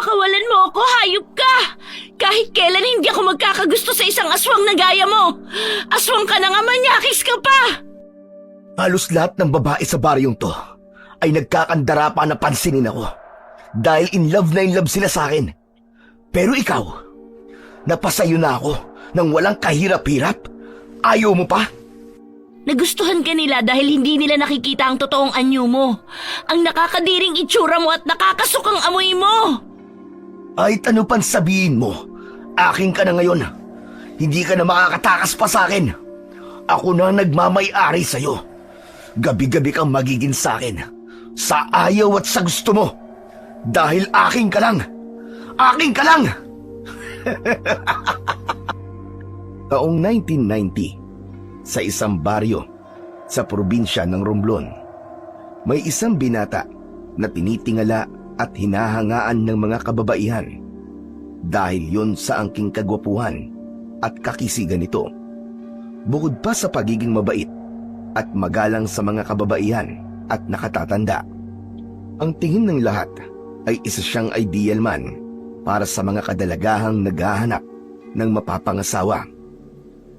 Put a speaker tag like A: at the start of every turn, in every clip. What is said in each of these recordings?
A: Pakawalan mo ako, hayop ka! Kahit kailan hindi ako magkakagusto sa isang aswang na gaya mo! Aswang ka na nga, manyakis ka pa!
B: Halos lahat ng babae sa baryong to ay nagkakandara pa na pansinin ako dahil in love sila sa akin. Pero ikaw, napasayo na ako nang walang kahirap-hirap. Ayaw mo pa?
A: Nagustuhan ka nila dahil hindi nila nakikita ang totoong anyo mo. Ang nakakadiring itsura mo at nakakasukang amoy mo.
B: Ay ano pang sabihin mo, akin ka na ngayon. Hindi ka na makakatakas pa sa akin. Ako na nagmamay-ari sa'yo. Gabi-gabi kang magiging sa akin. Sa ayaw at sa gusto mo. Dahil akin ka lang. Akin ka lang! Taong 1990, sa isang baryo sa probinsya ng Romblon, may isang binata na tinitingala at hinahangaan ng mga kababaihan dahil yon sa angking kagwapuhan at kakisigan nito. Bukod pa sa pagiging mabait at magalang sa mga kababaihan at nakatatanda, ang tingin ng lahat ay isa siyang ideal man para sa mga kadalagahang naghahanap ng mapapangasawa.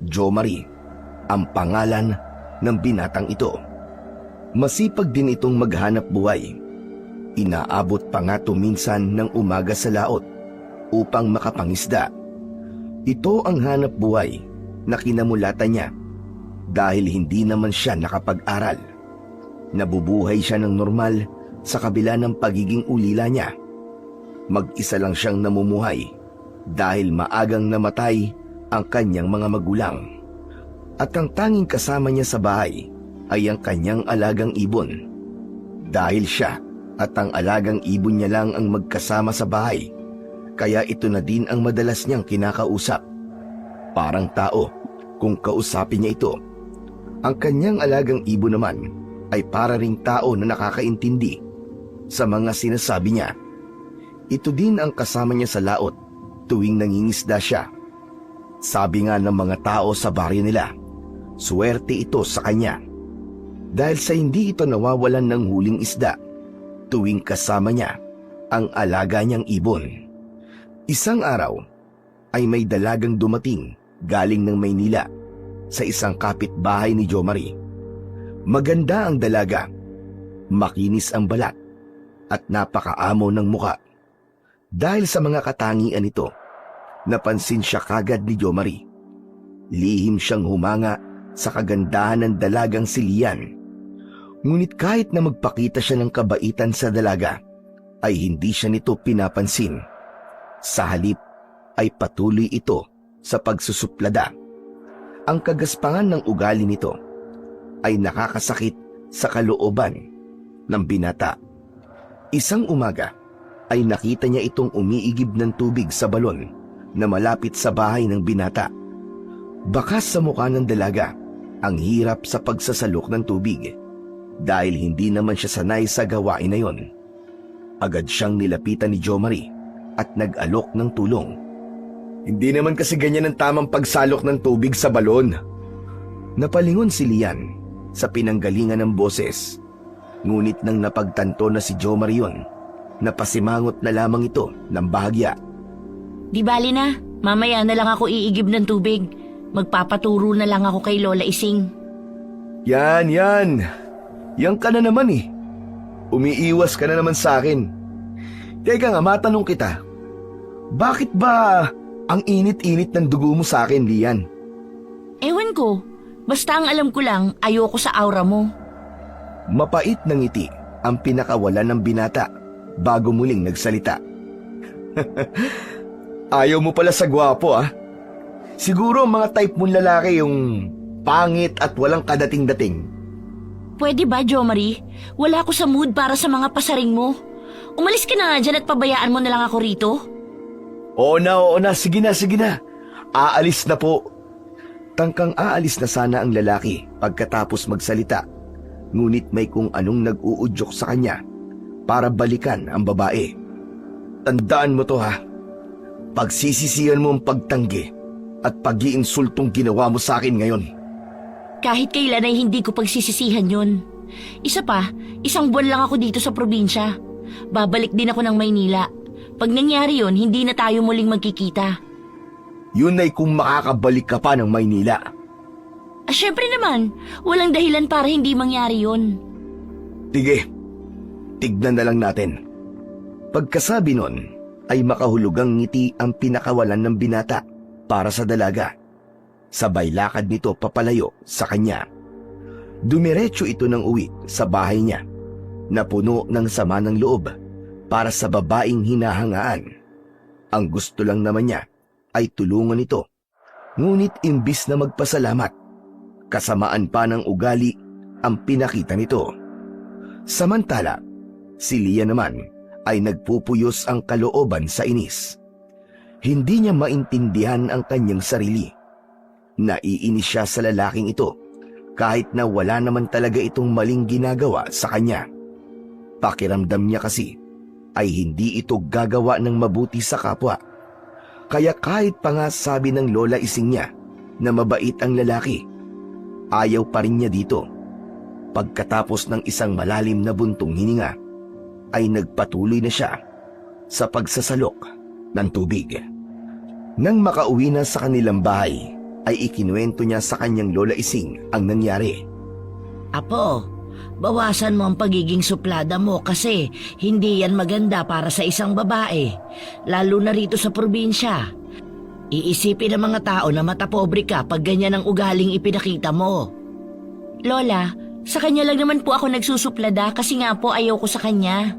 B: Jo Marie ang pangalan ng binatang ito. Masipag din itong maghanap buhay. Inaabot pa nga to minsan ng umaga sa laot upang makapangisda. Ito ang hanap buhay na kinamulatan niya dahil hindi naman siya nakapag-aral. Nabubuhay siya ng normal sa kabila ng pagiging ulila niya. Mag-isa lang siyang namumuhay dahil maagang namatay ang kanyang mga magulang. At ang tanging kasama niya sa bahay ay ang kanyang alagang ibon. Dahil siya at ang alagang ibon niya lang ang magkasama sa bahay, kaya ito na din ang madalas niyang kinakausap. Parang tao kung kausapin niya ito. Ang kanyang alagang ibon naman ay para ring tao na nakakaintindi sa mga sinasabi niya. Ito din ang kasama niya sa laot tuwing nangingisda siya. Sabi nga ng mga tao sa baryo nila, swerte ito sa kanya dahil sa hindi ito nawawalan ng huling isda tuwing kasama niya ang alaga niyang ibon. Isang araw ay may dalagang dumating galing ng Maynila sa isang kapitbahay ni Jo Marie. Maganda ang dalaga, makinis ang balat at napakaamo ng muka. Dahil sa mga katangian nito, napansin siya kagad ni Jo Marie. Lihim siyang humanga sa kagandahan ng dalagang si Lian. Ngunit kahit na magpakita siya ng kabaitan sa dalaga, ay hindi siya nito pinapansin. Sa halip ay patuloy ito sa pagsusuplada. Ang kagaspangan ng ugali nito ay nakakasakit sa kalooban ng binata. Isang umaga ay nakita niya itong umiigib ng tubig sa balon na malapit sa bahay ng binata. Bakas sa mukha ng dalaga ang hirap sa pagsasalok ng tubig dahil hindi naman siya sanay sa gawain na yon. Agad siyang nilapitan ni Jo Marie at nag-alok ng tulong. Hindi naman kasi ganyan ang tamang pagsalok ng tubig sa balon. Napalingon si Lian sa pinanggalingan ng boses. Ngunit nang napagtanto na si Jo Marie yon, napasimangot na lamang ito ng bahagya.
A: Di bali na, mamaya na lang ako iigib ng tubig. Magpapaturo na lang ako kay Lola Ising.
B: Yan. Yan ka na naman eh. Umiiwas ka na naman sa akin. Teka nga, matanong kita. Bakit ba ang init-init ng dugo mo sa akin, Lian?
A: Ewan ko, basta ang alam ko lang, ayoko sa aura mo.
B: Mapait na ngiti ang pinakawalan ng binata bago muling nagsalita. Ayaw mo pala sa gwapo ah. Siguro ang mga type mong lalaki yung pangit at walang kadating-dating.
A: Pwede ba, Jo Marie? Wala ako sa mood para sa mga pasaring mo. Umalis ka na nga dyan at pabayaan mo na lang ako rito.
B: Oo na, sige na. Aalis na po. Tangkang aalis na sana ang lalaki pagkatapos magsalita. Ngunit may kung anong nag-uudyok sa kanya para balikan ang babae. Tandaan mo to ha. Pagsisisihan mo ang pagtanggi at pag-iinsultong ginawa mo sa akin ngayon.
A: Kahit kailan ay hindi ko pagsisisihan yun. Isa pa, 1 buwan lang ako dito sa probinsya. Babalik din ako ng Maynila. Pag nangyari yun, hindi na tayo muling magkikita.
B: Yun ay kung makakabalik ka pa ng Maynila.
A: Syempre naman, walang dahilan para hindi mangyari yun.
B: Sige, tignan na lang natin. Pagkasabi nun, ay makahulugang ngiti ang pinakawalan ng binata para sa dalaga. Sabay lakad nito papalayo sa kanya. Dumiretso ito ng uwi sa bahay niya, na puno ng sama ng loob para sa babaeng hinahangaan. Ang gusto lang naman niya ay tulungan ito. Ngunit imbis na magpasalamat, kasamaan pa ng ugali ang pinakita nito. Samantala, si Lia naman ay nagpupuyos ang kalooban sa inis. Hindi niya maintindihan ang kanyang sarili. Naiinis siya sa lalaking ito kahit na wala naman talaga itong maling ginagawa sa kanya. Pakiramdam niya kasi ay hindi ito gagawa ng mabuti sa kapwa. Kaya kahit pa nga sabi ng lola ising niya na mabait ang lalaki, ayaw pa rin niya dito. Pagkatapos ng isang malalim na buntong hininga, ay nagpatuloy na siya sa pagsasalok ng tubig. Nang makauwi na sa kanilang bahay, ay ikinuwento niya sa kanyang lola ising ang nangyari.
C: Apo, bawasan mo ang pagiging suplada mo kasi hindi yan maganda para sa isang babae, lalo na rito sa probinsya. Iisipin ng mga tao na matapobre ka pag ganyan ang ugaling ipinakita mo.
A: Lola, sa kanya lang naman po ako nagsusuplada kasi nga po ayaw ko sa kanya.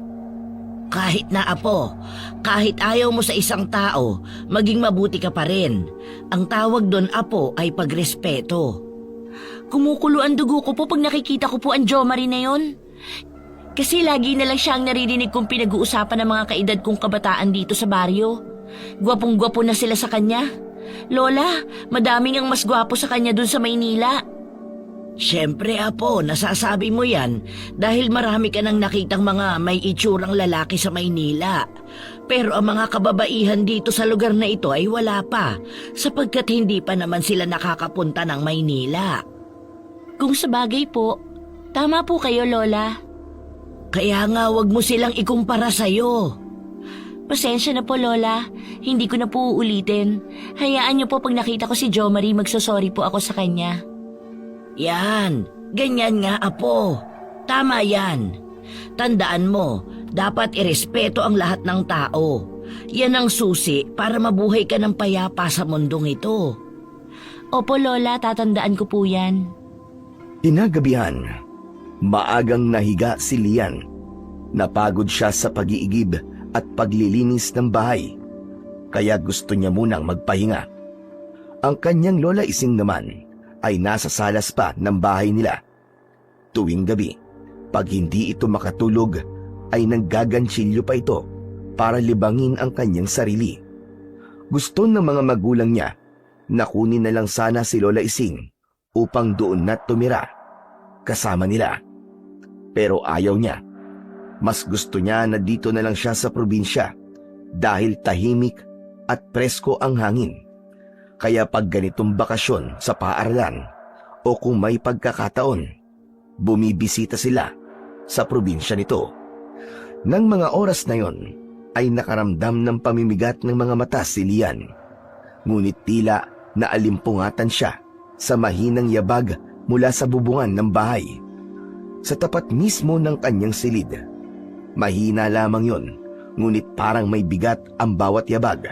C: Kahit na apo, kahit ayaw mo sa isang tao, maging mabuti ka pa rin. Ang tawag doon apo ay pagrespeto.
A: Kumukulo ang dugo ko po pag nakikita ko po ang Jo Marie na yun. Kasi lagi na lang siya ang naririnig kong pinag-uusapan ng mga kaedad kong kabataan dito sa baryo. Gwapong-gwapo na sila sa kanya. Lola, madaming ang mas gwapo sa kanya dun sa Maynila.
C: Siyempre apo, nasasabi mo yan dahil marami ka nang nakitang mga may itsurang lalaki sa Maynila. Pero ang mga kababaihan dito sa lugar na ito ay wala pa sapagkat hindi pa naman sila nakakapunta ng Maynila.
A: Kung sabagay po, tama po kayo, Lola.
C: Kaya nga wag mo silang ikumpara sa'yo.
A: Pasensya na po, Lola. Hindi ko na po uulitin. Hayaan niyo po pag nakita ko si Jo Marie, magsosorry po ako sa kanya.
C: Yan, ganyan nga apo. Tama yan. Tandaan mo, dapat irespeto ang lahat ng tao. Yan ang susi para mabuhay ka ng payapa sa mundong ito.
A: Opo, Lola, tatandaan ko po yan.
B: Kinagabihan, maagang nahiga si Lian. Napagod siya sa pag-iigib at paglilinis ng bahay, kaya gusto niya munang magpahinga. Ang kanyang lola ising naman ay nasa salas pa ng bahay nila. Tuwing gabi, pag hindi ito makatulog, ay nanggagansilyo pa ito para libangin ang kanyang sarili. Gusto ng mga magulang niya na kunin na lang sana si Lola Ising upang doon na tumira kasama nila. Pero ayaw niya. Mas gusto niya na dito na lang siya sa probinsya dahil tahimik at presko ang hangin. Kaya pag ganitong bakasyon sa paaralan o kung may pagkakataon, bumibisita sila sa probinsya nito. Nang mga oras na yon, ay nakaramdam ng pamimigat ng mga mata si Lian. Ngunit tila naalimpungatan siya sa mahinang yabag mula sa bubungan ng bahay. Sa tapat mismo ng kanyang silid, mahina lamang yon, ngunit parang may bigat ang bawat yabag.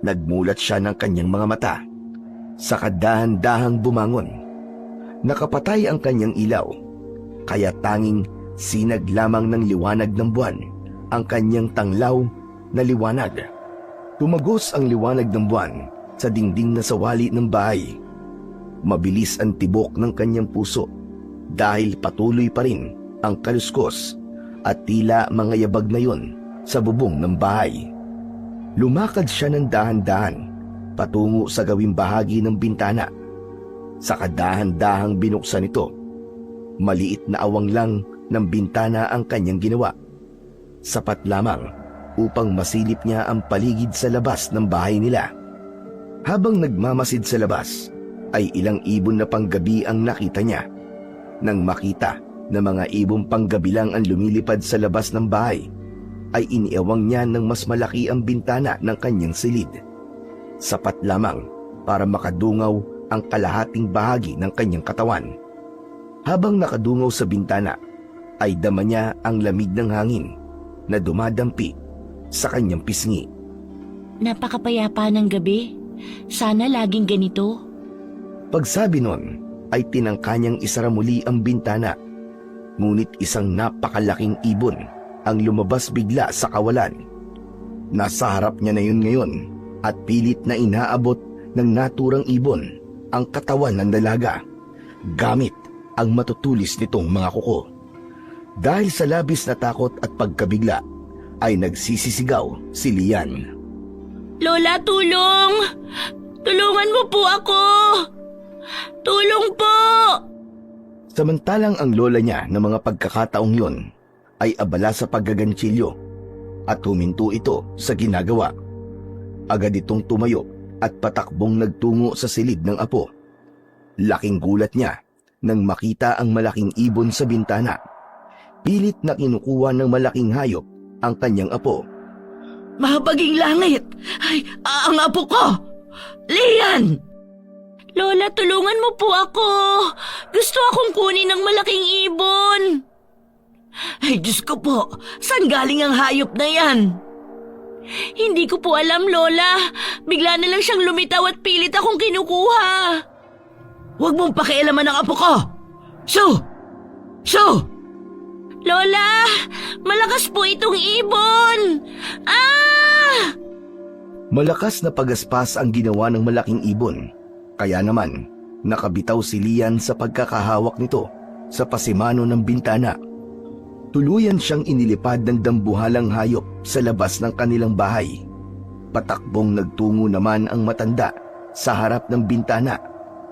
B: Nagmulat siya ng kanyang mga mata, saka dahan-dahang bumangon. Nakapatay ang kanyang ilaw, kaya tanging sinag lamang ng liwanag ng buwan ang kanyang tanglaw na liwanag. Tumagos ang liwanag ng buwan sa dingding na sawali ng bahay. Mabilis ang tibok ng kanyang puso dahil patuloy pa rin ang kaluskos at tila mga yabag na yon sa bubong ng bahay. Lumakad siya ng dahan-dahan patungo sa gawing bahagi ng bintana. Sa kadahan-dahang binuksan ito, maliit na awang lang ng bintana ang kanyang ginawa. Sapat lamang upang masilip niya ang paligid sa labas ng bahay nila. Habang nagmamasid sa labas, ay ilang ibon na panggabi ang nakita niya. Nang makita na mga ibong panggabi lang ang lumilipad sa labas ng bahay, ay iniewang niya ng mas malaki ang bintana ng kanyang silid. Sapat lamang para makadungaw ang kalahating bahagi ng kanyang katawan. Habang nakadungaw sa bintana, ay dama niya ang lamig ng hangin na dumadampi sa kanyang pisngi.
A: Napakapayapa ng gabi. Sana laging ganito.
B: Pagsabi nun, ay tinangka niyang isara muli ang bintana. Ngunit isang napakalaking ibon ang lumabas bigla sa kawalan. Nasa harap niya na yun ngayon at pilit na inaabot ng naturang ibon ang katawan ng dalaga gamit ang matutulis nitong mga kuko. Dahil sa labis na takot at pagkabigla ay nagsisisigaw si Lian.
A: Lola, tulong! Tulungan mo po ako! Tulong po!
B: Samantalang ang lola niya ng mga pagkakataong yon ay abala sa paggaganchilyo at huminto ito sa ginagawa. Agad itong tumayo at patakbong nagtungo sa silid ng apo. Laking gulat niya nang makita ang malaking ibon sa bintana. Pilit na kinukuha ng malaking hayop ang kanyang apo.
C: Mahabaging langit! Ay, ang apo ko! Lian!
A: Lola, tulungan mo po ako! Gusto akong kunin ng malaking ibon!
C: Ay, Diyos ko po! Saan galing ang hayop na yan?
A: Hindi ko po alam, Lola. Bigla na lang siyang lumitaw at pilit akong kinukuha.
C: Huwag mong pakialaman ang apo ko! Shoo! Shoo!
A: Lola, malakas po itong ibon! Ah!
B: Malakas na pagaspas ang ginawa ng malaking ibon. Kaya naman, nakabitaw si Lian sa pagkakahawak nito sa pasimano ng bintana. Tuluyan siyang inilipad ng dambuhalang hayop sa labas ng kanilang bahay. Patakbong nagtungo naman ang matanda sa harap ng bintana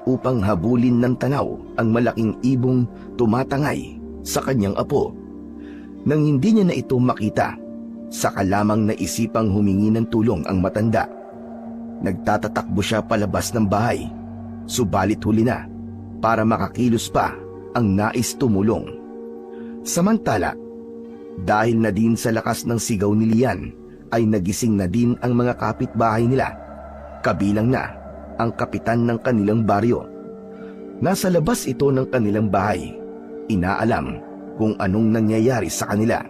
B: upang habulin ng tanaw ang malaking ibong tumatangay sa kanyang apo. Nang hindi niya na ito makita, saka lamang naisipang humingi ng tulong ang matanda. Nagtatatakbo siya palabas ng bahay, subalit huli na para makakilos pa ang nais tumulong. Samantala, dahil na din sa lakas ng sigaw ni Lian, ay nagising na din ang mga kapitbahay nila, kabilang na ang kapitan ng kanilang baryo. Nasa labas ito ng kanilang bahay, inaalam kung anong nangyayari sa kanila.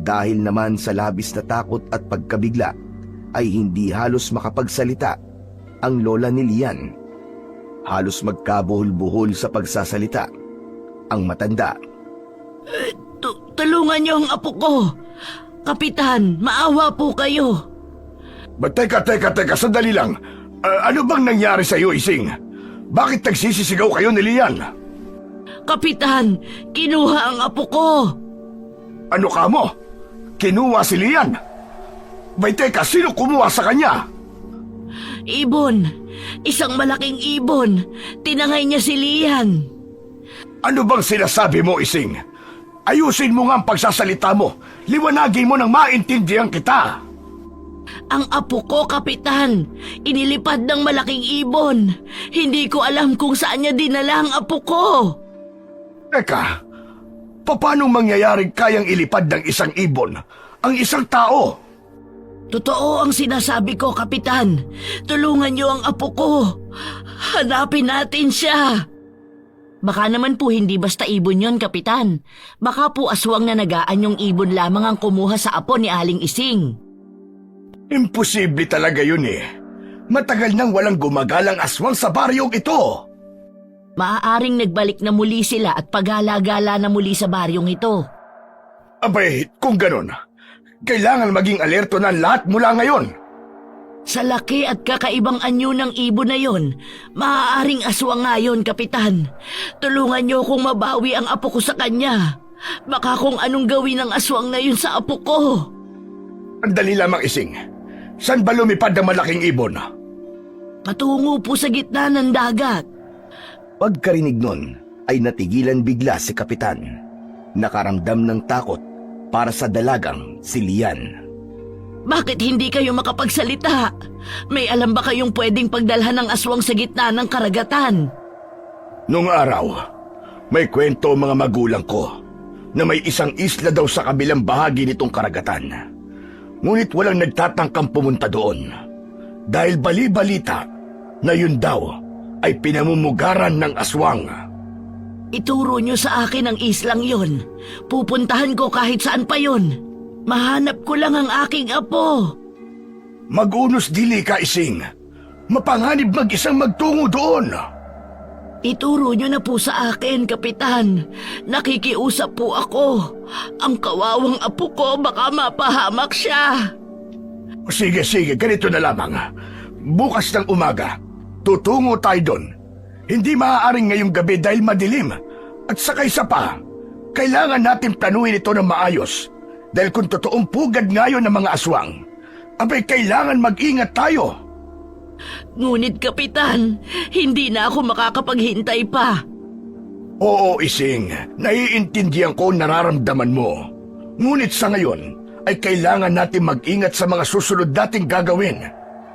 B: Dahil naman sa labis na takot at pagkabigla, ay hindi halos makapagsalita ang lola ni Lian. Halos magkabuhol-buhol sa pagsasalita ang matanda.
C: Tulungan niyo ang apo ko! Kapitan, maawa po kayo!
D: Teka, sandali lang. Ano bang nangyari sa iyo, Ising? Bakit nagsisisigaw kayo ni Lian?
C: Kapitan, kinuha ang apo ko!
D: Ano ka mo? Kinuha si Lian? Teka, sino kumuha sa kanya?
C: Ibon! Isang malaking ibon! Tinangay niya si Lian!
D: Ano bang sinasabi mo, Ising? Ayusin mo nga ang pagsasalita mo. Liwanagin mo nang maintindihan kita.
C: Ang apo ko, Kapitan! Inilipad ng malaking ibon! Hindi ko alam kung saan niya dinala ang apo ko!
D: Teka, paano mangyayaring kayang ilipad ng isang ibon ang isang tao?
C: Totoo ang sinasabi ko, Kapitan. Tulungan niyo ang apo ko. Hanapin natin siya.
A: Baka naman po hindi basta ibon yon, Kapitan. Baka po aswang na nagaan yung ibon lamang ang kumuha sa apo ni Aling Ising.
D: Imposible talaga yun eh. Matagal nang walang gumagalang aswang sa baryong ito.
A: Maaaring nagbalik na muli sila at pagala-gala na muli sa baryong ito.
D: Abay, kung ganun, kailangan maging alerto na lahat mula ngayon.
C: Sa laki at kakaibang anyo ng ibon na yon, maaaring aswang nga yun, Kapitan. Tulungan niyo kung mabawi ang apo ko sa kanya. Baka kung anong gawin ng aswang na yun sa apo ko.
D: Andali lamang, Ising. Saan ba lumipad ang malaking ibon?
C: Patungo po sa gitna ng dagat.
B: Pagkarinig nun, ay natigilan bigla si Kapitan. Nakaramdam ng takot para sa dalagang si Lian.
C: Bakit hindi kayo makapagsalita? May alam ba kayong pwedeng pagdalhan ng aswang sa gitna ng karagatan?
D: Nung araw, may kwento ang mga magulang ko na may isang isla daw sa kabilang bahagi nitong karagatan. Ngunit walang nagtatangkang pumunta doon dahil bali-balita na yun daw ay pinamumugaran ng aswang.
C: Ituro niyo sa akin ang islang yon. Pupuntahan ko kahit saan pa yon. Mahanap ko lang ang aking apo.
D: Mag-unos dili ka, Ising. Mapanganib mag-isang magtungo doon.
C: Ituro niyo na po sa akin, Kapitan. Nakikiusap po ako. Ang kawawang apo ko, baka mapahamak siya.
D: Sige, ganito na lamang. Bukas ng umaga, tutungo tayo doon. Hindi maaaring ngayong gabi dahil madilim. At saka isa pa, kailangan natin planuhin ito ng maayos. Dahil kung totoong pugad ngayon ng mga aswang, abay kailangan mag-ingat tayo.
C: Ngunit, Kapitan, hindi na ako makakapaghintay pa.
D: Oo, Ising, naiintindihan ko ang nararamdaman mo. Ngunit sa ngayon, ay kailangan natin mag-ingat sa mga susunod nating gagawin.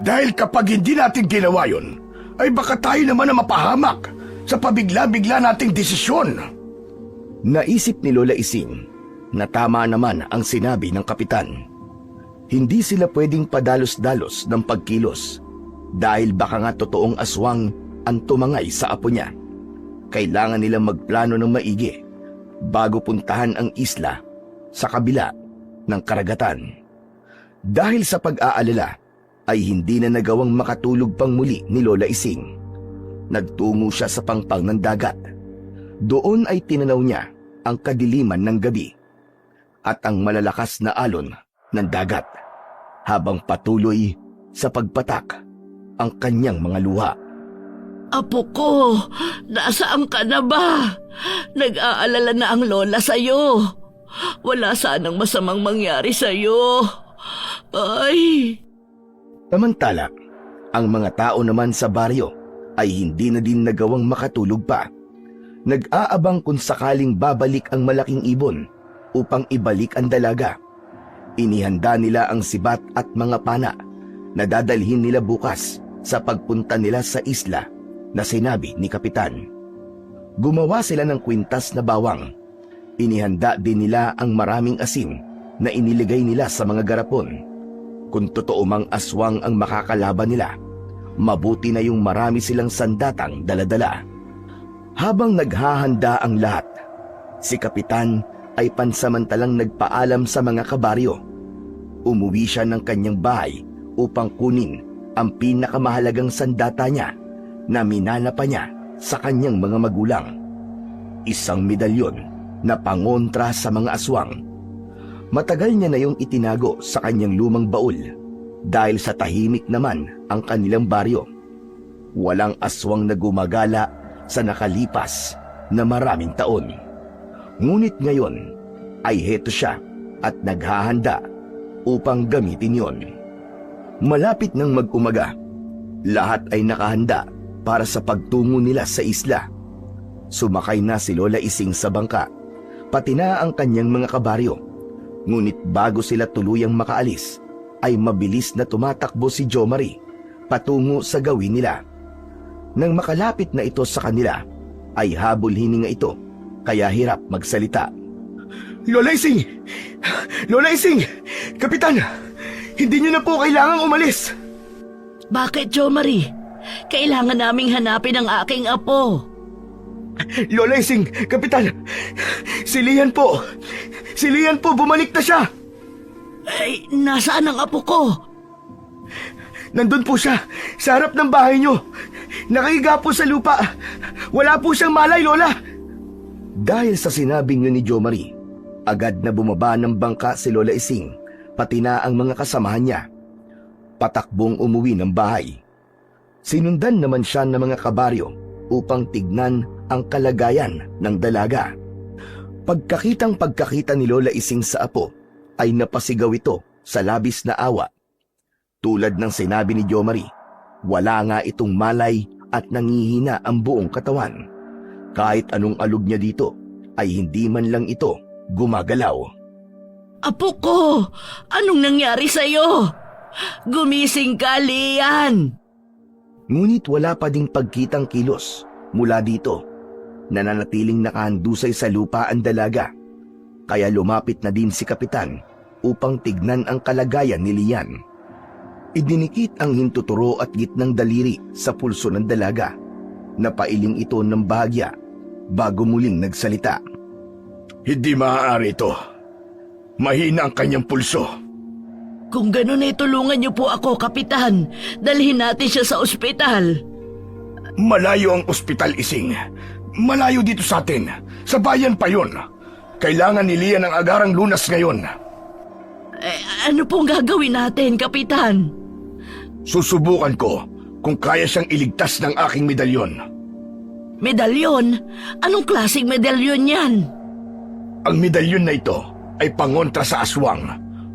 D: Dahil kapag hindi natin ginawa yun, ay baka tayo naman na mapahamak sa pabigla-bigla nating desisyon.
B: Naisip ni Lola Ising na tama naman ang sinabi ng kapitan. Hindi sila pwedeng padalos-dalos ng pagkilos dahil baka nga totoong aswang ang tumangay sa apo niya. Kailangan nilang magplano ng maigi bago puntahan ang isla sa kabila ng karagatan. Dahil sa pag-aalala ay hindi na nagawang makatulog pang muli ni Lola Ising. Nagtungo siya sa pangpang ng dagat. Doon ay tinanaw niya ang kadiliman ng gabi at ang malalakas na alon ng dagat habang patuloy sa pagpatak ang kanyang mga luha.
C: Apo ko, nasaan ka na ba? Nag-aalala na ang lola sa'yo. Wala sanang masamang mangyari sa'yo. Ay!
B: Samantala, ang mga tao naman sa baryo ay hindi na din nagawang makatulog pa. Nag-aabang kung sakaling babalik ang malaking ibon upang ibalik ang dalaga. Inihanda nila ang sibat at mga pana na dadalhin nila bukas sa pagpunta nila sa isla na sinabi ni Kapitan. Gumawa sila ng kwintas na bawang. Inihanda din nila ang maraming asin na iniligay nila sa mga garapon. Kung totoo mang aswang ang makakalaban nila, mabuti na yung marami silang sandatang daladala. Habang naghahanda ang lahat, si Kapitan ay pansamantalang nagpaalam sa mga kabaryo. Umuwi siya ng kanyang bahay upang kunin ang pinakamahalagang sandata niya na minana pa niya sa kanyang mga magulang. Isang medalyon na pangontra sa mga aswang. Matagal niya na yung itinago sa kanyang lumang baul dahil sa tahimik naman ang kanilang baryo. Walang aswang na gumagala sa nakalipas na maraming taon. Ngunit ngayon ay heto siya at naghahanda upang gamitin yon. Malapit nang mag-umaga, lahat ay nakahanda para sa pagtungo nila sa isla. Sumakay na si Lola Ising sa bangka, pati na ang kanyang mga kabaryo. Ngunit bago sila tuluyang makaalis, ay mabilis na tumatakbo si Jomari patungo sa gawin nila. Nang makalapit na ito sa kanila, ay habol hininga ito, kaya hirap magsalita.
D: Lola Ising! Lola Ising! Kapitan! Hindi niyo na po kailangang umalis!
C: Bakit, Jomari? Kailangan naming hanapin ang aking apo.
D: Lola Ising! Kapitan! Si Lian po! Si Lian po! Bumalik na siya!
C: Ay, nasaan ang apo ko?
D: Nandun po siya! Sa harap ng bahay niyo! Nakahiga po sa lupa! Wala po siyang malay, Lola!
B: Dahil sa sinabing yun ni Jomari, agad na bumaba ng bangka si Lola Ising, pati na ang mga kasamahan niya. Patakbong umuwi ng bahay. Sinundan naman siya ng mga kabaryo upang tignan ang kalagayan ng dalaga. Pagkakita ni Lola Ising sa apo, ay napasigaw ito sa labis na awa. Tulad ng sinabi ni Jomari, wala nga itong malay at nangihina ang buong katawan. Kahit anong alog niya dito, ay hindi man lang ito gumagalaw.
C: Apo ko! Anong nangyari sa'yo? Gumising ka, Lian!
B: Ngunit wala pa ding pagkitang kilos mula dito. Nananatiling nakahandusay sa lupa ang dalaga. kaya lumapit na din si Kapitan upang tignan ang kalagayan ni Lian. Idinikit ang hintuturo at gitnang daliri sa pulso ng dalaga. Napailing ito ng bahagya bago muling nagsalita.
D: Hindi maaari ito. Mahina ang kanyang pulso.
C: Kung ganun ay tulungan niyo po ako, Kapitan. Dalhin natin siya sa ospital.
D: Malayo ang ospital, Ising. Malayo dito sa atin. Sa bayan pa yun. Kailangan ni Lian ng agarang lunas ngayon.
C: Ano pong gagawin natin, Kapitan?
D: Susubukan ko kung kaya siyang iligtas ng aking medalyon.
C: Medalyon? Anong klaseng medalyon yan?
D: Ang medalyon na ito ay pangontra sa aswang,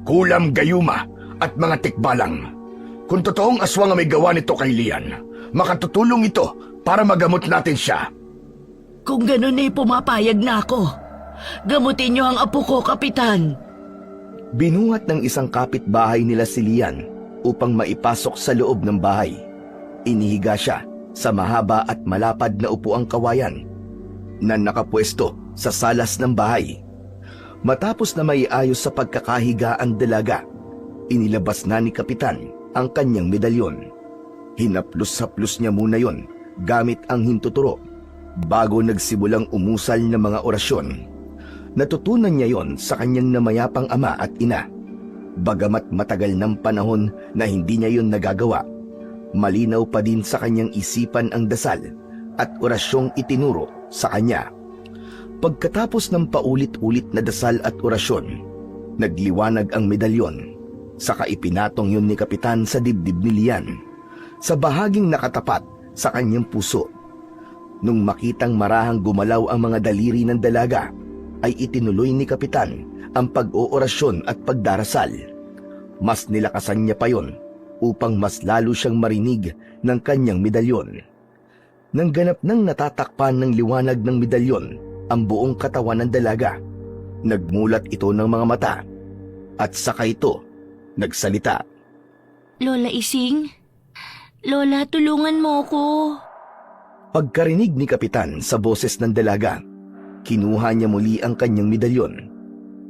D: kulam gayuma at mga tikbalang. Kung totoong aswang ang may gawa nito kay Lian, makatutulong ito para magamot natin siya.
C: Kung ganun ay pumapayag na ako. Gamutin niyo ang apo ko, Kapitan.
B: Binuhat ng isang kapitbahay nila si Lian upang maipasok sa loob ng bahay. Inihiga siya sa mahaba at malapad na upuang kawayan na nakapwesto sa salas ng bahay. Matapos na maiayos sa pagkakahiga ang dalaga, inilabas na ni Kapitan ang kanyang medalyon. Hinaplos-haplos niya muna yon gamit ang hintuturo bago nagsimulang umusal ng mga orasyon. Natutunan niya yon sa kanyang namayapang ama at ina. Bagamat matagal ng panahon na hindi niya yon nagagawa, malinaw pa din sa kanyang isipan ang dasal at orasyong itinuro sa kanya. Pagkatapos ng paulit-ulit na dasal at orasyon, nagliwanag ang medalyon, saka ipinatong yun ni Kapitan sa dibdib ni Lian, sa bahaging nakatapat sa kanyang puso. Nung makitang marahang gumalaw ang mga daliri ng dalaga, ay itinuloy ni Kapitan ang pag-oorasyon at pagdarasal. Mas nilakasan niya pa yon upang mas lalo siyang marinig ng kanyang medalyon. Nang ganap nang natatakpan ng liwanag ng medalyon ang buong katawan ng dalaga, nagmulat ito ng mga mata at saka ito nagsalita.
A: Lola Ising? Lola, tulungan mo ko.
B: Pagkarinig ni Kapitan sa boses ng dalaga, kinuha niya muli ang kanyang medalyon.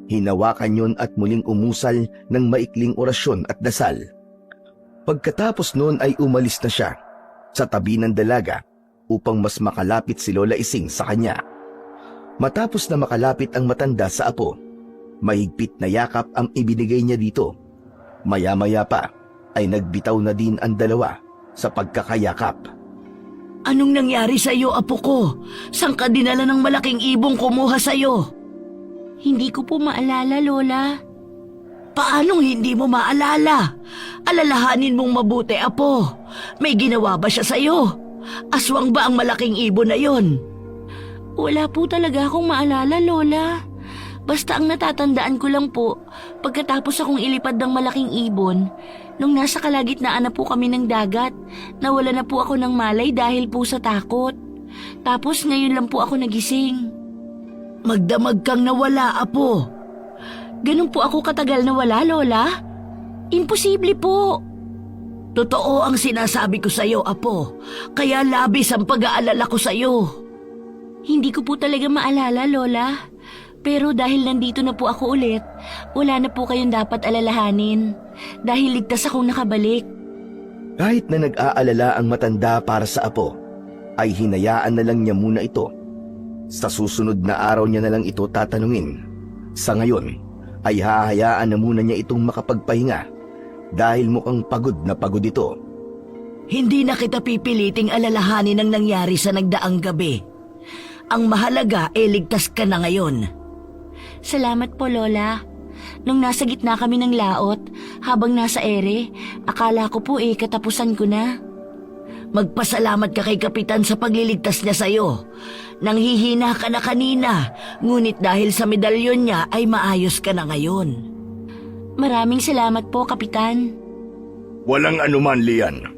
B: Hinawakan yon at muling umusal ng maikling orasyon at dasal. Pagkatapos noon ay umalis na siya sa tabi ng dalaga upang mas makalapit si Lola Ising sa kanya. Matapos na makalapit ang matanda sa apo, mahigpit na yakap ang ibinigay niya dito. Maya-maya pa ay nagbitaw na din ang dalawa sa pagkakayakap.
C: Anong nangyari sa iyo, apo ko? Saan ka dinala ng malaking ibong kumuha sa iyo?
A: Hindi ko po maalala, Lola.
C: Paanong hindi mo maalala? Alalahanin mong mabuti, apo. May ginawa ba siya sa iyo? Aswang ba ang malaking ibon na yon?
A: Wala po talaga akong maalala, Lola. Basta ang natatandaan ko lang po, pagkatapos akong ilipad ng malaking ibon, nung nasa kalagitnaan na po kami ng dagat, nawala na po ako ng malay dahil po sa takot. Tapos ngayon lang po ako nagising.
C: Magdamag kang nawala, apo.
A: Ganun po ako katagal nawala, Lola? Imposible po.
C: Totoo ang sinasabi ko sa iyo, apo. Kaya labis ang pag-aalala ko sa iyo.
A: Hindi ko po talaga maalala, Lola. Pero dahil nandito na po ako ulit, wala na po kayong dapat alalahanin. Dahil ligtas akong nakabalik.
B: Kahit na nag-aalala ang matanda para sa apo, ay hinayaan na lang niya muna ito. Sa susunod na araw niya na lang ito tatanungin. Sa ngayon, ay hahayaan na muna niya itong makapagpahinga dahil mukhang pagod na pagod ito.
C: Hindi na kita pipiliting alalahanin ang nangyari sa nagdaang gabi. Ang mahalaga ay ligtas ka na ngayon.
A: Salamat po, Lola. Nung nasa gitna kami ng laot, habang nasa ere, akala ko po katapusan ko na.
C: Magpasalamat ka kay Kapitan sa pagliligtas niya sa'yo. Nanghihina ka na kanina, ngunit dahil sa medalyon niya ay maayos ka na ngayon.
A: Maraming salamat po, Kapitan.
D: Walang anuman, Lian.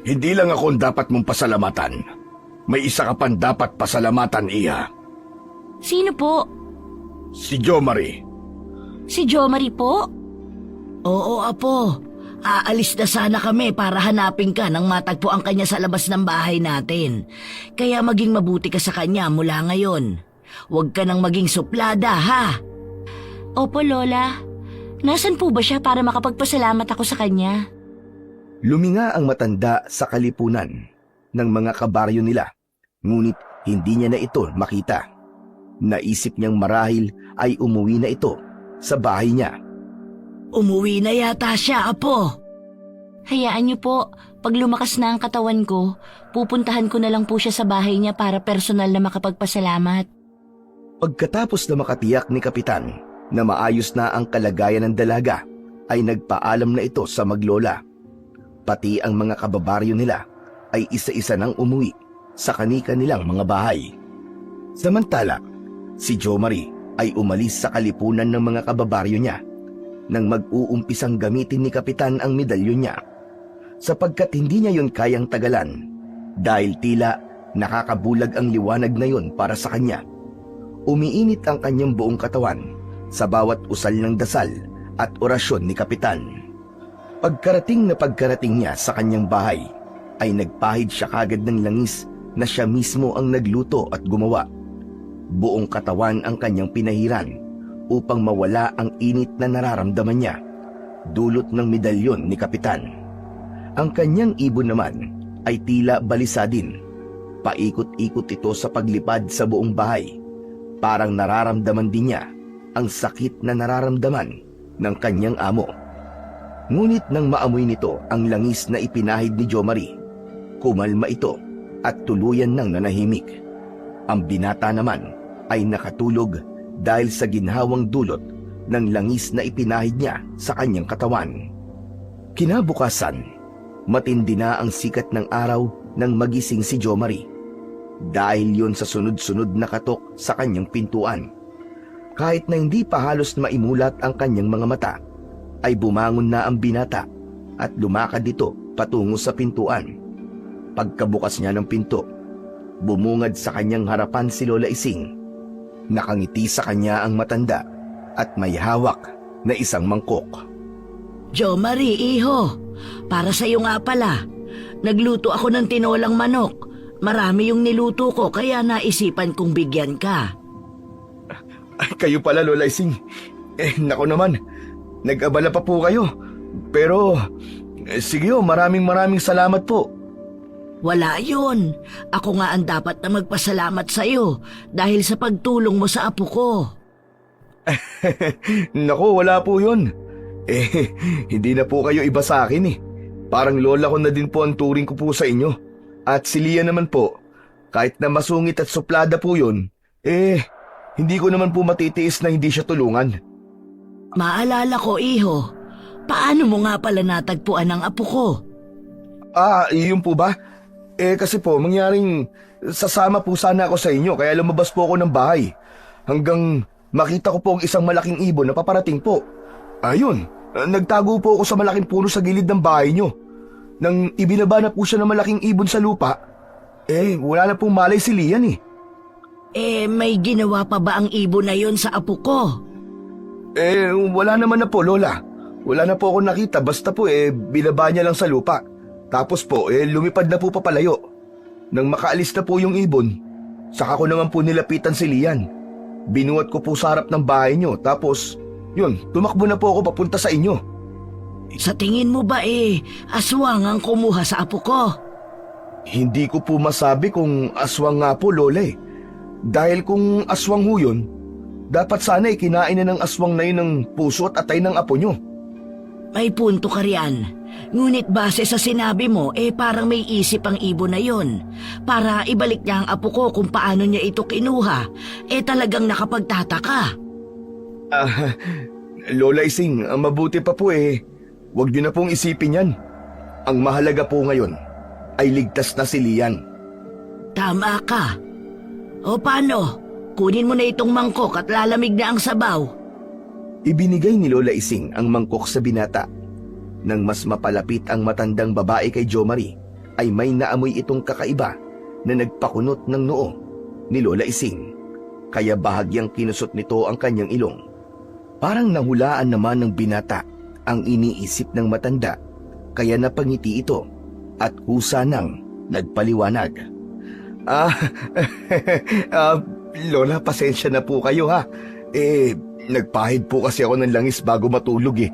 D: Hindi lang ako ang dapat mong pasalamatan. May isa ka pang dapat pasalamatan, Iha.
A: Sino po?
D: Si Jomari.
A: Si Jomari po?
C: Oo, apo. Aalis na sana kami para hanapin ka nang matagpuan kanya sa labas ng bahay natin. Kaya maging mabuti ka sa kanya mula ngayon. Huwag ka nang maging suplada, ha?
A: Opo, Lola. Nasaan po ba siya para makapagpasalamat ako sa kanya?
B: Luminga ang matanda sa kalipunan ng mga kabaryo nila, ngunit hindi niya na ito makita. Naisip niyang marahil ay umuwi na ito sa bahay niya.
C: Umuwi na yata siya, Apo.
A: Hayaan niyo po, pag lumakas na ang katawan ko, pupuntahan ko na lang po siya sa bahay niya para personal na makapagpasalamat.
B: Pagkatapos na makatiyak ni Kapitan na maayos na ang kalagayan ng dalaga, ay nagpaalam na ito sa maglola. Pati ang mga kababaryo nila ay isa-isa nang umuwi sa kani-kanilang mga bahay. Samantala, si Jo Marie ay umalis sa kalipunan ng mga kababaryo niya nang mag-uumpisang gamitin ni Kapitan ang medalyon niya, sapagkat hindi niya yon kayang tagalan dahil tila nakakabulag ang liwanag na yon para sa kanya. Umiinit ang kanyang buong katawan sa bawat usal ng dasal at orasyon ni Kapitan. Pagkarating niya sa kanyang bahay, ay nagpahid siya kagad ng langis na siya mismo ang nagluto at gumawa. Buong katawan ang kanyang pinahiran upang mawala ang init na nararamdaman niya, dulot ng medalyon ni Kapitan. Ang kanyang ibon naman ay tila balisa din. Paikot-ikot ito sa paglipad sa buong bahay. Parang nararamdaman din niya ang sakit na nararamdaman ng kanyang amo. Ngunit nang maamoy nito ang langis na ipinahid ni Jo Marie, kumalma ito at tuluyan nang nanahimik. Ang binata naman ay nakatulog dahil sa ginhawang dulot ng langis na ipinahid niya sa kanyang katawan. Kinabukasan, matindi na ang sikat ng araw nang magising si Jo Marie. Dahil yon sa sunod-sunod na katok sa kanyang pintuan. Kahit na hindi pa halos maimulat ang kanyang mga mata, ay bumangon na ang binata at lumakad dito patungo sa pintuan. Pagkabukas niya ng pinto, bumungad sa kanyang harapan si Lola Ising. Nakangiti sa kanya ang matanda at may hawak na isang mangkok.
C: Jo Marie, iho. Para sa'yo nga pala. Nagluto ako ng tinolang manok. Marami yung niluto ko kaya naisipan kong bigyan ka.
B: Ay, kayo pala, Lola Ising. Nako naman, nag-abala pa po kayo. Pero, sige maraming salamat po.
C: Wala yun. Ako nga ang dapat na magpasalamat sa'yo dahil sa pagtulong mo sa apo ko.
B: Nako, wala po yun. Hindi na po kayo iba sa akin . Parang lola ko na din po ang turing ko po sa inyo. At si Lia naman po, kahit na masungit at suplada po yun, hindi ko naman po matitiis na hindi siya tulungan.
C: Maalala ko, iho. Paano mo nga pala natagpuan ang apo ko?
B: Iyon po ba? Kasi po, mangyaring sasama po sana ako sa inyo kaya lumabas po ako ng bahay. Hanggang makita ko po ang isang malaking ibon na paparating po. Ayun, nagtago po ako sa malaking puno sa gilid ng bahay nyo. Nang ibinaba na po siya ng malaking ibon sa lupa, wala na pong malay si Lian .
C: May ginawa pa ba ang ibon na yon sa apo ko?
B: Wala naman na po, Lola. Wala na po ako nakita, basta po binaba niya lang sa lupa. Tapos po, lumipad na po papalayo. Nang makaalis na po yung ibon, saka ko naman po nilapitan si Lian. Binuhat ko po sa harap ng bahay nyo, tapos, yun, tumakbo na po ako papunta sa inyo.
C: Sa tingin mo ba aswang ang kumuha sa apo ko?
B: Hindi ko po masabi kung aswang nga po, Lola . Dahil kung aswang ho yun, dapat sana kinain na ng aswang na yun ng puso at atay ng apo nyo.
C: May punto ka riyan. Ngunit base sa sinabi mo, parang may isip ang ibon na yun. Para ibalik niya ang apo ko kung paano niya ito kinuha, talagang nakapagtataka.
B: Lola Ising, ang mabuti pa po huwag niyo na pong isipin yan. Ang mahalaga po ngayon ay ligtas na si Lian.
C: Tama ka. O paano? Kunin mo na itong mangkok at lalamig na ang sabaw.
B: Ibinigay ni Lola Ising ang mangkok sa binata. Nang mas mapalapit ang matandang babae kay Jo Marie, ay may naamoy itong kakaiba na nagpakunot ng noo ni Lola Ising. Kaya bahagyang kinusot nito ang kanyang ilong. Parang nahulaan naman ng binata ang iniisip ng matanda, kaya napangiti ito at kusa nang nagpaliwanag. Lola, pasensya na po kayo ha. Nagpahid po kasi ako ng langis bago matulog eh.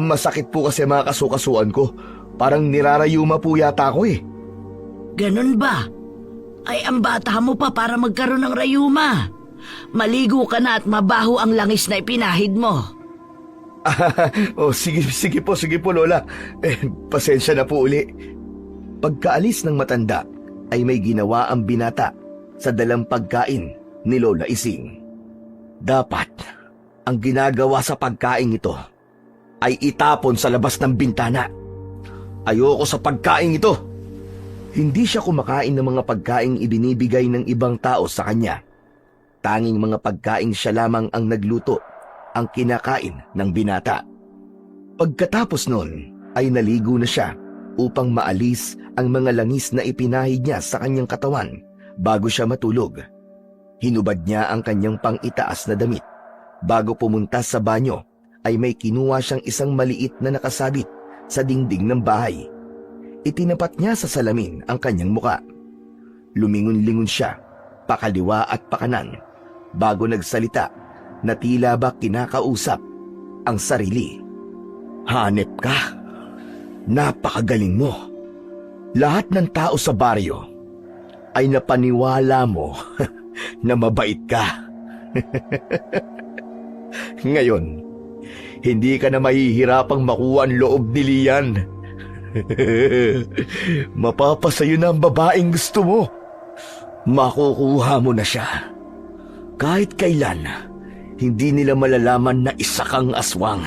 B: Masakit po kasi mga kasukasuan ko. Parang nirarayuma po yata ako eh.
C: Ganun ba? Ay, ang bata mo pa para magkaroon ng rayuma. Maligo ka na at mabaho ang langis na ipinahid mo.
B: Sige po Lola. Pasensya na po uli. Pagkaalis ng matanda ay may ginawa ang binata sa dalang pagkain ni Lola Ising. Dapat ang ginagawa sa pagkain ito ay itapon sa labas ng bintana. Ayoko sa pagkain ito. Hindi siya kumakain ng mga pagkaing ibinibigay ng ibang tao sa kanya. Tanging mga pagkain siya lamang ang nagluto ang kinakain ng binata. Pagkatapos nun ay naligo na siya upang maalis ang mga langis na ipinahid niya sa kanyang katawan bago siya matulog. Hinubad niya ang kanyang pang-itaas na damit. Bago pumunta sa banyo ay may kinuha siyang isang maliit na nakasabit sa dingding ng bahay. Itinapat niya sa salamin ang kanyang muka. Lumingon-lingon siya, pakaliwa at pakanan, bago nagsalita na tila ba kinakausap ang sarili. Hanep ka. Napakagaling mo. Lahat ng tao sa baryo ay napaniwala mo na mabait ka. Ngayon, hindi ka na mahihirapang makuha ang loob ni Lian. Mapapasayo na ang babaeng gusto mo. Makukuha mo na siya. Kahit kailan, hindi nila malalaman na isa kang aswang.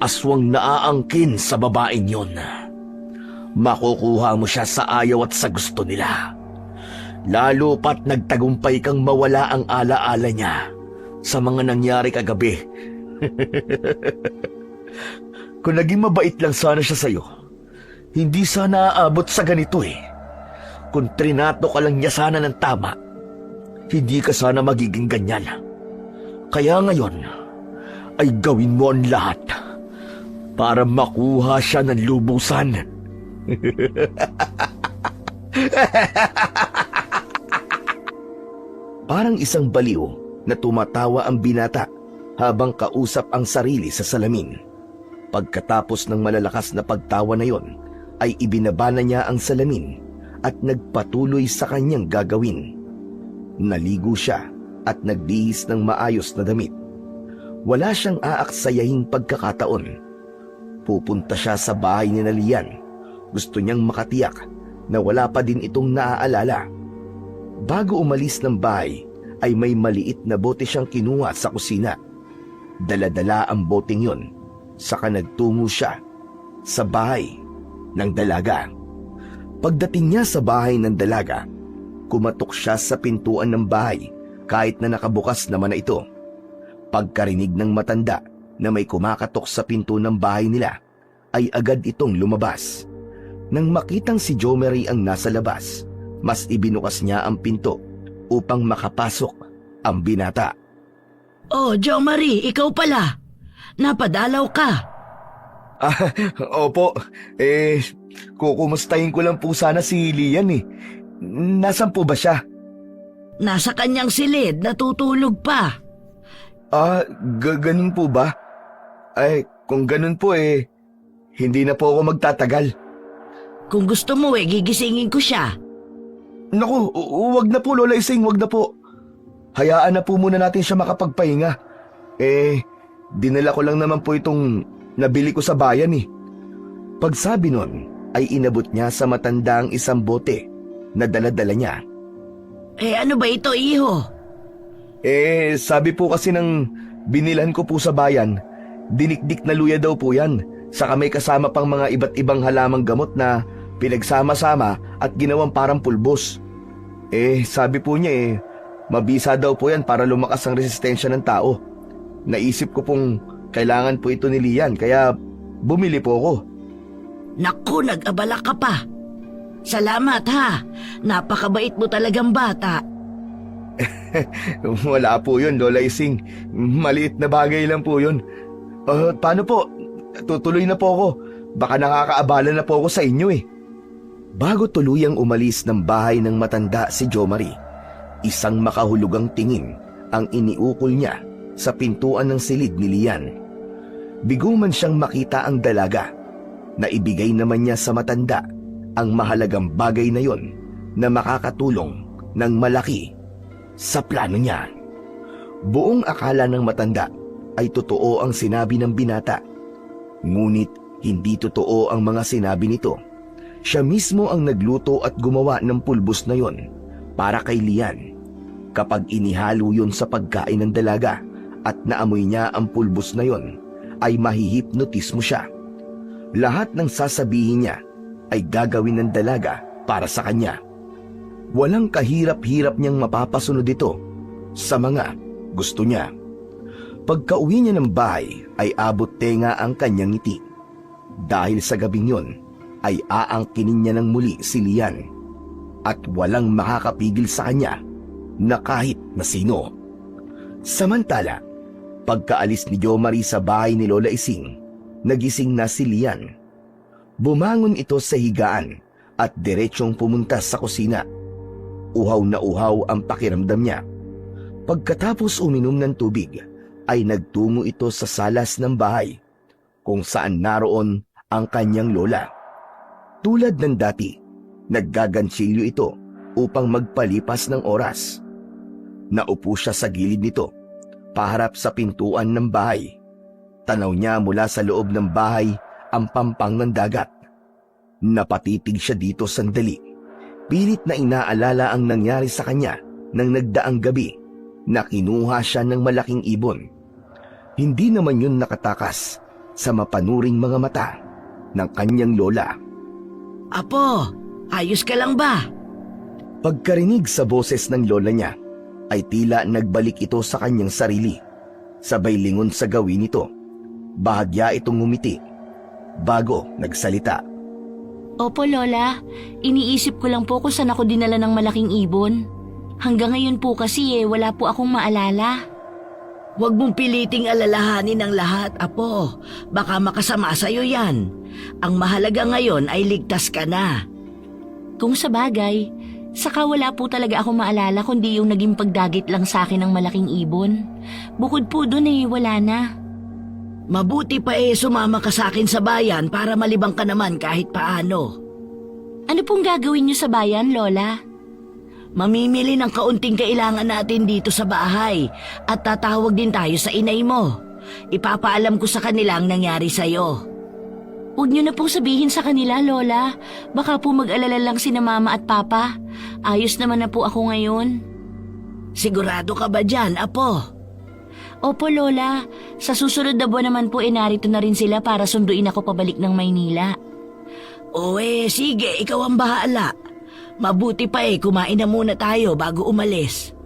B: Aswang naaangkin sa babaeng yon. Makukuha mo siya sa ayaw at sa gusto nila. Lalo pat nagtagumpay kang mawala ang alaala niya sa mga nangyari kagabi. Kung naging mabait lang sana siya sa'yo, hindi sana aabot sa ganito eh. Kung trinato ka lang niya sana ng tama, hindi ka sana magiging ganyan. Kaya ngayon, ay gawin mo ang lahat para makuha siya ng lubusan. Parang isang baliw na tumatawa ang binata habang kausap ang sarili sa salamin. Pagkatapos ng malalakas na pagtawa na yon, ay ibinaba na niya ang salamin at nagpatuloy sa kanyang gagawin. Naligo siya at nagbihis ng maayos na damit. Wala siyang aaksayahing pagkakataon. Pupunta siya sa bahay ni Lian. Gusto niyang makatiyak na wala pa din itong naaalala. Bago umalis ng bahay, ay may maliit na bote siyang kinuha sa kusina. Dala-dala ang boteng yon, saka nagtungo siya sa bahay ng dalaga. Pagdating niya sa bahay ng dalaga, kumatok siya sa pintuan ng bahay kahit na nakabukas naman na ito. Pagkarinig ng matanda na may kumakatok sa pinto ng bahay nila, ay agad itong lumabas. Nang makitang si Jomari ang nasa labas, mas ibinukas niya ang pinto upang makapasok ang binata.
C: Oh, Jomari, ikaw pala. Napadalaw ka.
B: Opo. Kukumustahin ko lang po sana si Lian eh. Nasaan po ba siya?
C: Nasa kanyang silid, natutulog pa.
B: Ganun po ba? Ay, kung ganun po hindi na po ako magtatagal.
C: Kung gusto mo gigisingin ko siya.
B: Naku, wag na po Lola Ising, wag na po. Hayaan na po muna natin siya makapagpahinga. Dinala ko lang naman po itong nabili ko sa bayan eh. Pagsabi nun, ay inabot niya sa matanda ang isang bote na dala-dala niya.
C: Ano ba ito, iho?
B: Sabi po kasi ng binilan ko po sa bayan, dinikdik na luya daw po yan. Saka may kasama pang mga iba't ibang halamang gamot na pinagsama-sama at ginawang parang pulbos. Sabi po niya mabisa daw po yan para lumakas ang resistensya ng tao. Naisip ko pong kailangan po ito ni Lian, kaya bumili po ako.
C: Naku, nag-abala ka pa. Salamat ha, napakabait mo talagang bata.
B: Wala po yun, Lola Ising. Maliit na bagay lang po yun. Paano po? Tutuloy na po ako. Baka nakakaabala na po ako sa inyo eh. Bago tuluyang umalis ng bahay ng matanda si Jomari, isang makahulugang tingin ang iniukol niya sa pintuan ng silid ni Lian. Bigo man siyang makita ang dalaga, na ibigay naman niya sa matanda ang mahalagang bagay na yon na makakatulong ng malaki sa plano niya. Buong akala ng matanda ay totoo ang sinabi ng binata. Ngunit hindi totoo ang mga sinabi nito. Siya mismo ang nagluto at gumawa ng pulbos na yon para kay Lian. Kapag inihalo yun sa pagkain ng dalaga at naamoy niya ang pulbos na yon, ay mahihipnotismo siya. Lahat ng sasabihin niya ay gagawin ng dalaga para sa kanya. Walang kahirap-hirap niyang mapapasunod ito sa mga gusto niya. Pagka-uwi niya ng bahay ay abot tenga ang kanyang ngiti. Dahil sa gabing yon ay aangkinin niya ng muli si Lian at walang makakapigil sa kanya na kahit na sino. Samantala, pagkaalis ni Jomari sa bahay ni Lola Ising, nagising na si Lian. Bumangon ito sa higaan at diretsyong pumunta sa kusina. Uhaw na uhaw ang pakiramdam niya. Pagkatapos uminom ng tubig, ay nagtungo ito sa salas ng bahay, kung saan naroon ang kanyang lola. Tulad ng dati, naggagansilyo ito upang magpalipas ng oras. Naupo siya sa gilid nito, paharap sa pintuan ng bahay. Tanaw niya mula sa loob ng bahay ang pampang ng dagat. Napatitig siya dito sandali. Pilit na inaalala ang nangyari sa kanya nang nagdaang gabi na kinuha siya ng malaking ibon. Hindi naman yun nakatakas sa mapanuring mga mata ng kanyang lola.
C: Apo, ayos ka lang ba?
B: Pagkarinig sa boses ng lola niya, ay tila nagbalik ito sa kanyang sarili. Sabay lingon sa gawin nito. Bahagya itong ngumiti bago nagsalita.
A: Opo, Lola. Iniisip ko lang po kung saan ako dinala ng malaking ibon. Hanggang ngayon po kasi wala po akong maalala.
C: Huwag mong piliting alalahanin ang lahat, Apo. Baka makasama sa'yo yan. Ang mahalaga ngayon ay ligtas ka na.
A: Kung sa bagay, saka wala po talaga akong maalala kundi yung naging pagdagit lang sa akin ng malaking ibon. Bukod po dun wala na.
C: Mabuti pa sumama ka sa akin sa bayan para malibang ka naman kahit paano.
A: Ano pong gagawin niyo sa bayan, Lola?
C: Mamimili ng kaunting kailangan natin dito sa bahay at tatawag din tayo sa inay mo. Ipapaalam ko sa kanila ang nangyari sa'yo.
A: Huwag niyo na pong sabihin sa kanila, Lola. Baka po mag-alala lang sina Mama at Papa. Ayos naman na po ako ngayon.
C: Sigurado ka ba dyan, Apo?
A: Opo, Lola. Sa susunod na buwan naman po narito na rin sila para sunduin ako pabalik ng Maynila.
C: O sige, ikaw ang bahala. Mabuti pa kumain na muna tayo bago umalis.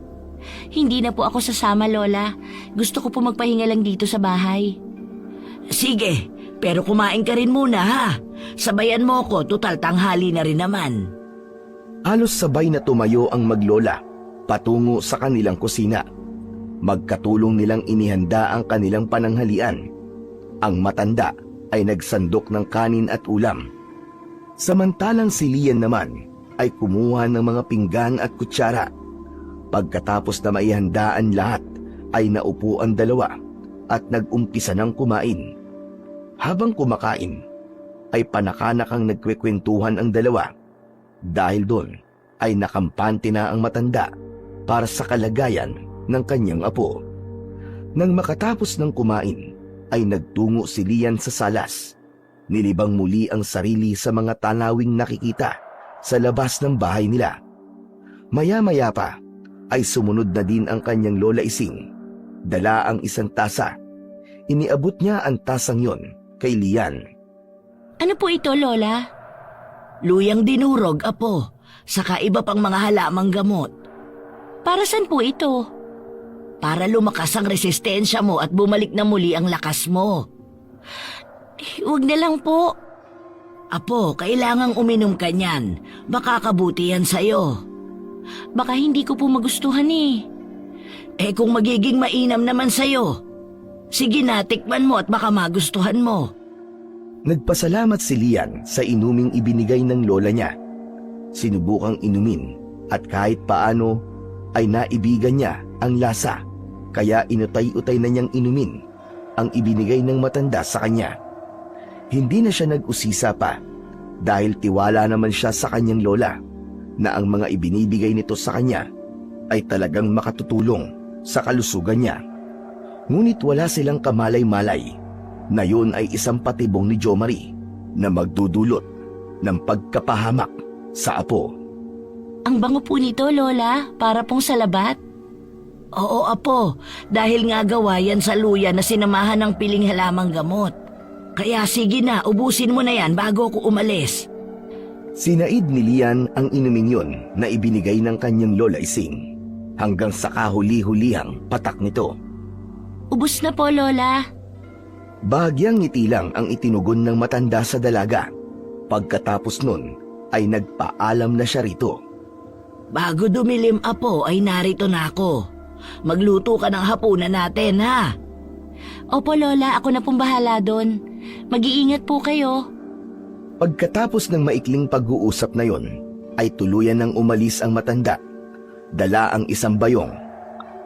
A: Hindi na po ako sasama, Lola. Gusto ko po magpahinga lang dito sa bahay.
C: Sige, pero kumain ka rin muna ha. Sabayan mo ko, tutal tanghali na rin naman.
B: Halos sabay na tumayo ang maglola patungo sa kanilang kusina. Magkatulong nilang inihanda ang kanilang pananghalian. Ang matanda ay nagsandok ng kanin at ulam. Samantalang si Lian naman ay kumuha ng mga pinggan at kutsara. Pagkatapos na maihandaan lahat, ay naupo ang dalawa at nag-umpisa ng kumain. Habang kumakain, ay panakanakang nagkwekwentuhan ang dalawa. Dahil doon ay nakampante na ang matanda para sa kalagayan ng kanyang apo. Nang makatapos ng kumain, ay nagtungo si Lian sa salas. Nilibang muli ang sarili sa mga tanawing nakikita sa labas ng bahay nila. Maya-maya pa, ay sumunod na din ang kanyang Lola Ising. Dala ang isang tasa. Iniabot niya ang tasang yon kay Lian.
A: Ano po ito, Lola?
C: Luyang dinurog, Apo. Saka iba pang mga halamang gamot.
A: Para saan po ito?
C: Para lumakas ang resistensya mo at bumalik na muli ang lakas mo.
A: Huwag na lang po.
C: Apo, kailangang uminom ka niyan. Baka kabuti yan sa'yo.
A: Baka hindi ko po magustuhan
C: kung magiging mainam naman sa'yo, sige na, tikman mo at baka magustuhan mo.
B: Nagpasalamat si Lian sa inuming ibinigay ng lola niya. Sinubukang inumin at kahit paano ay naibigan niya ang lasa kaya inutay-utay na niyang inumin ang ibinigay ng matanda sa kanya. Hindi na siya nag-usisa pa dahil tiwala naman siya sa kanyang lola na ang mga ibinibigay nito sa kanya ay talagang makatutulong sa kalusugan niya. Ngunit wala silang kamalay-malay na yun ay isang patibong ni Jo Marie na magdudulot ng pagkapahamak sa apo.
A: Ang bango po nito, Lola, para pong salabat.
C: Oo, Apo, dahil nga gawa yan sa luya na sinamahan ng piling halamang gamot. Kaya sige na, ubusin mo na yan bago ako umalis.
B: Sinaid ni Lian ang inuming yun na ibinigay ng kanyang lola Ising hanggang sa kahuli-hulihang patak nito.
A: Ubus na po, Lola.
B: Bahagyang ngiti lang ang itinugon ng matanda sa dalaga. Pagkatapos nun ay nagpaalam na siya rito.
C: Bago dumilim, Apo, ay narito na ako. Magluto ka ng hapunan natin, ha?
A: Opo, Lola, ako na pong bahala doon. Mag-iingat po kayo.
B: Pagkatapos ng maikling pag-uusap na yon, ay tuluyan nang umalis ang matanda. Dala ang isang bayong.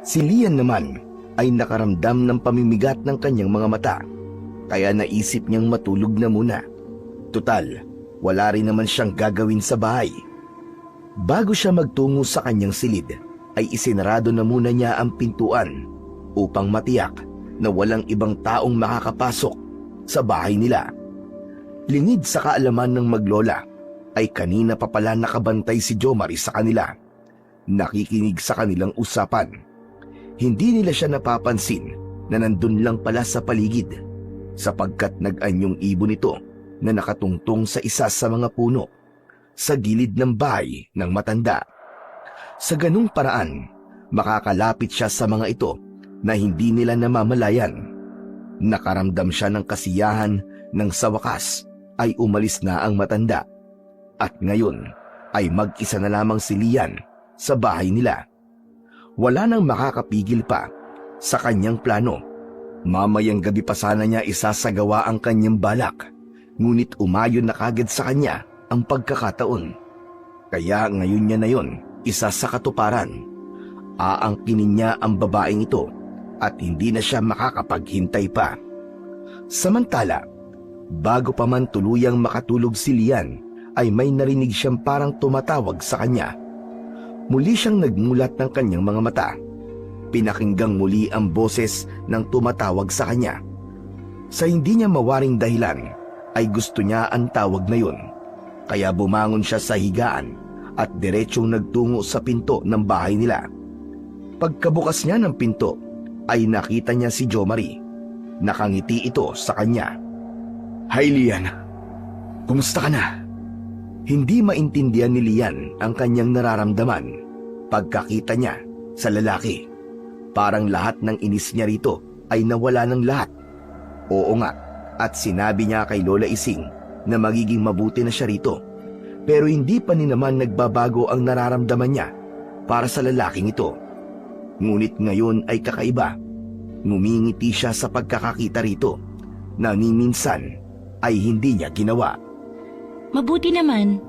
B: Si Lian naman ay nakaramdam ng pamimigat ng kanyang mga mata, kaya naisip niyang matulog na muna. Tutal, wala rin naman siyang gagawin sa bahay. Bago siya magtungo sa kanyang silid, ay isinarado na muna niya ang pintuan upang matiyak na walang ibang taong makakapasok sa bahay nila. Lingid sa kaalaman ng maglola, ay kanina pa pala nakabantay si Jo Marie sa kanila, nakikinig sa kanilang usapan. Hindi nila siya napapansin na nandun lang pala sa paligid, sapagkat nag-anyong ibon ito na nakatungtong sa isa sa mga puno sa gilid ng bahay ng matanda. Sa ganung paraan, makakalapit siya sa mga ito na hindi nila namamalayan. Nakaramdam siya ng kasiyahan nang sa wakas ay umalis na ang matanda. At ngayon ay mag-isa na lamang si Lian sa bahay nila. Wala nang makakapigil pa sa kanyang plano. Mamayang gabi pa sana niya isasagawa ang kanyang balak, ngunit umayon na kagad sa kanya ang pagkakataon. Kaya ngayon niya na yon isa sa katuparan. Aangkinin niya ang babaeng ito at hindi na siya makakapaghintay pa. Samantala, bago pa man tuluyang makatulog si Lian, ay may narinig siyang parang tumatawag sa kanya. Muli siyang nagmulat ng kanyang mga mata. Pinakinggang muli ang boses ng tumatawag sa kanya. Sa hindi niya mawaring dahilan, ay gusto niya ang tawag na yun. Kaya bumangon siya sa higaan at diretsyong nagtungo sa pinto ng bahay nila. Pagkabukas niya ng pinto, ay nakita niya si Jo Marie. Nakangiti ito sa kanya.
D: Hi, Lian. Kumusta ka na?
B: Hindi maintindihan ni Lian ang kanyang nararamdaman pagkakita niya sa lalaki. Parang lahat ng inis niya rito ay nawala ng lahat. Oo nga, at sinabi niya kay Lola Ising na magiging mabuti na siya rito. Pero hindi pa ni naman nagbabago ang nararamdaman niya para sa lalaking ito. Ngunit ngayon ay kakaiba. Ngumingiti siya sa pagkakakita rito na ni minsan ay hindi niya ginawa.
A: Mabuti naman.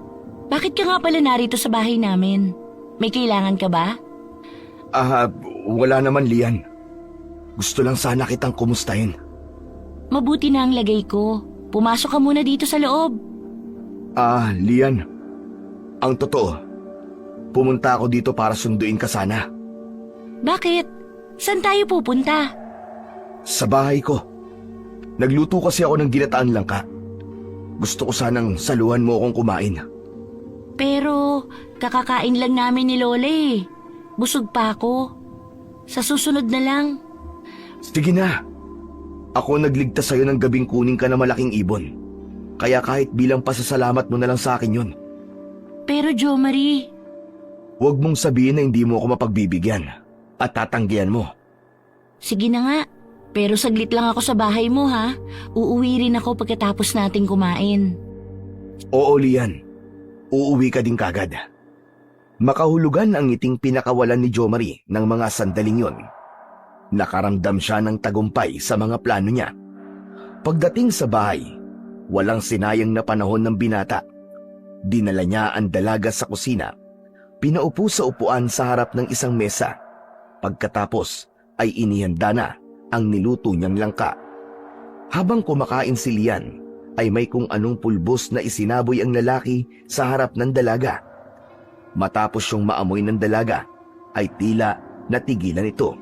A: Bakit ka nga pala narito sa bahay namin? May kailangan ka ba?
B: Wala naman, Lian. Gusto lang sana kitang kumustahin.
A: Mabuti na ang lagay ko. Pumasok ka muna dito sa loob.
B: Lian. Ang totoo, pumunta ako dito para sunduin ka sana.
A: Bakit? Saan tayo pupunta?
B: Sa bahay ko. Nagluto kasi ako ng ginataan langka. Gusto ko sanang saluhan mo akong kumain.
A: Pero kakakain lang namin ni Lola eh. Busog pa ako. Sa susunod na lang.
B: Sige na. Ako nagligtas sa'yo ng gabing kuning ka na malaking ibon. Kaya kahit bilang pasasalamat mo na lang sa akin yun.
A: Pero Jo Marie,
B: huwag mong sabihin na hindi mo ako mapagbibigyan at tatanggihan mo.
A: sige na nga. Pero saglit lang ako sa bahay mo ha. Uuwi rin ako pagkatapos nating kumain.
B: Oo, Lian. Uuwi ka din kagad. Makahulugan ang ngiting pinakawalan ni Jo Marie ng mga sandaling yon. Nakaramdam siya ng tagumpay sa mga plano niya. Pagdating sa bahay, walang sinayang na panahon ng binata. Dinala niya ang dalaga sa kusina. Pinaupo sa upuan sa harap ng isang mesa. Pagkatapos ay inihanda na ang niluto niyang langka. Habang kumakain si Lian, ay may kung anong pulbos na isinaboy ang lalaki sa harap ng dalaga. Matapos siyang maamoy ng dalaga, ay tila natigilan ito.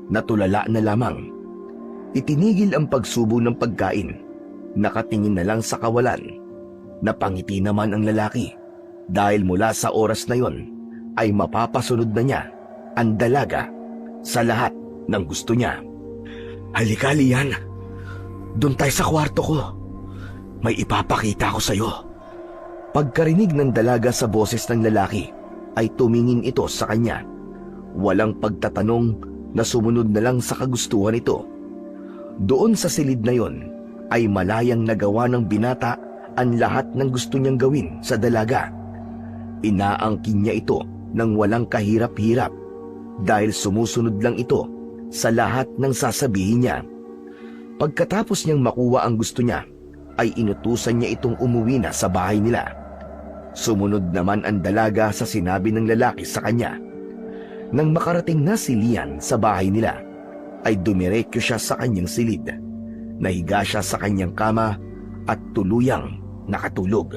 B: Natulala na lamang. Itinigil ang pagsubo ng pagkain. Nakatingin na lang sa kawalan. Napangiti naman ang lalaki dahil mula sa oras na yon ay mapapasunod na niya ang dalaga sa lahat ng gusto niya. Halika, Lian. Doon tayo sa kwarto ko. May ipapakita ko sa'yo. Pagkarinig ng dalaga sa boses ng lalaki, ay tumingin ito sa kanya. Walang pagtatanong na sumunod na lang sa kagustuhan ito. Doon sa silid na yon, ay malayang nagawa ng binata ang lahat ng gusto niyang gawin sa dalaga. Inaangkin niya ito ng walang kahirap-hirap dahil sumusunod lang ito sa lahat ng sasabihin niya. Pagkatapos niyang makuha ang gusto niya, ay inutusan niya itong umuwi na sa bahay nila. Sumunod naman ang dalaga sa sinabi ng lalaki sa kanya. Nang makarating na si Lian sa bahay nila, ay dumiretso siya sa kanyang silid. Nahiga siya sa kanyang kama at tuluyang nakatulog.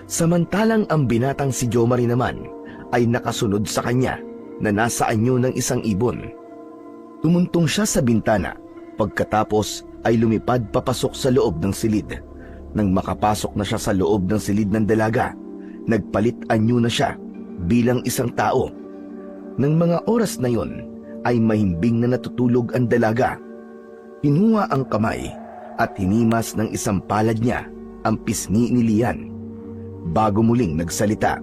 B: Samantalang ang binatang si Jomari naman ay nakasunod sa kanya na nasa anyo ng isang ibon. Tumuntong siya sa bintana, pagkatapos ay lumipad papasok sa loob ng silid. Nang makapasok na siya sa loob ng silid ng dalaga, nagpalit anyo na siya bilang isang tao. Nang mga oras na yon, ay mahimbing na natutulog ang dalaga. Hinuha ang kamay at hinimas ng isang palad niya ang pisngi ni Lian. Bago muling nagsalita,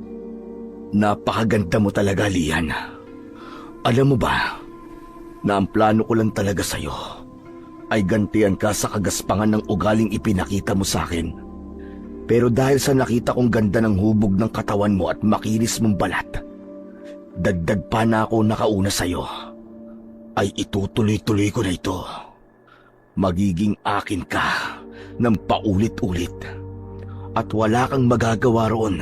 B: "Napakaganda mo talaga, Lian. Alam mo ba na ang plano ko lang talaga sa'yo ay gantian ka sa kagaspangan ng ugaling ipinakita mo sa akin. Pero dahil sa nakita kong ganda ng hubog ng katawan mo at makinis mong balat, dagdag pa na ako nakauna sa'yo, ay itutuloy-tuloy ko na ito. Magiging akin ka ng paulit-ulit at wala kang magagawa roon.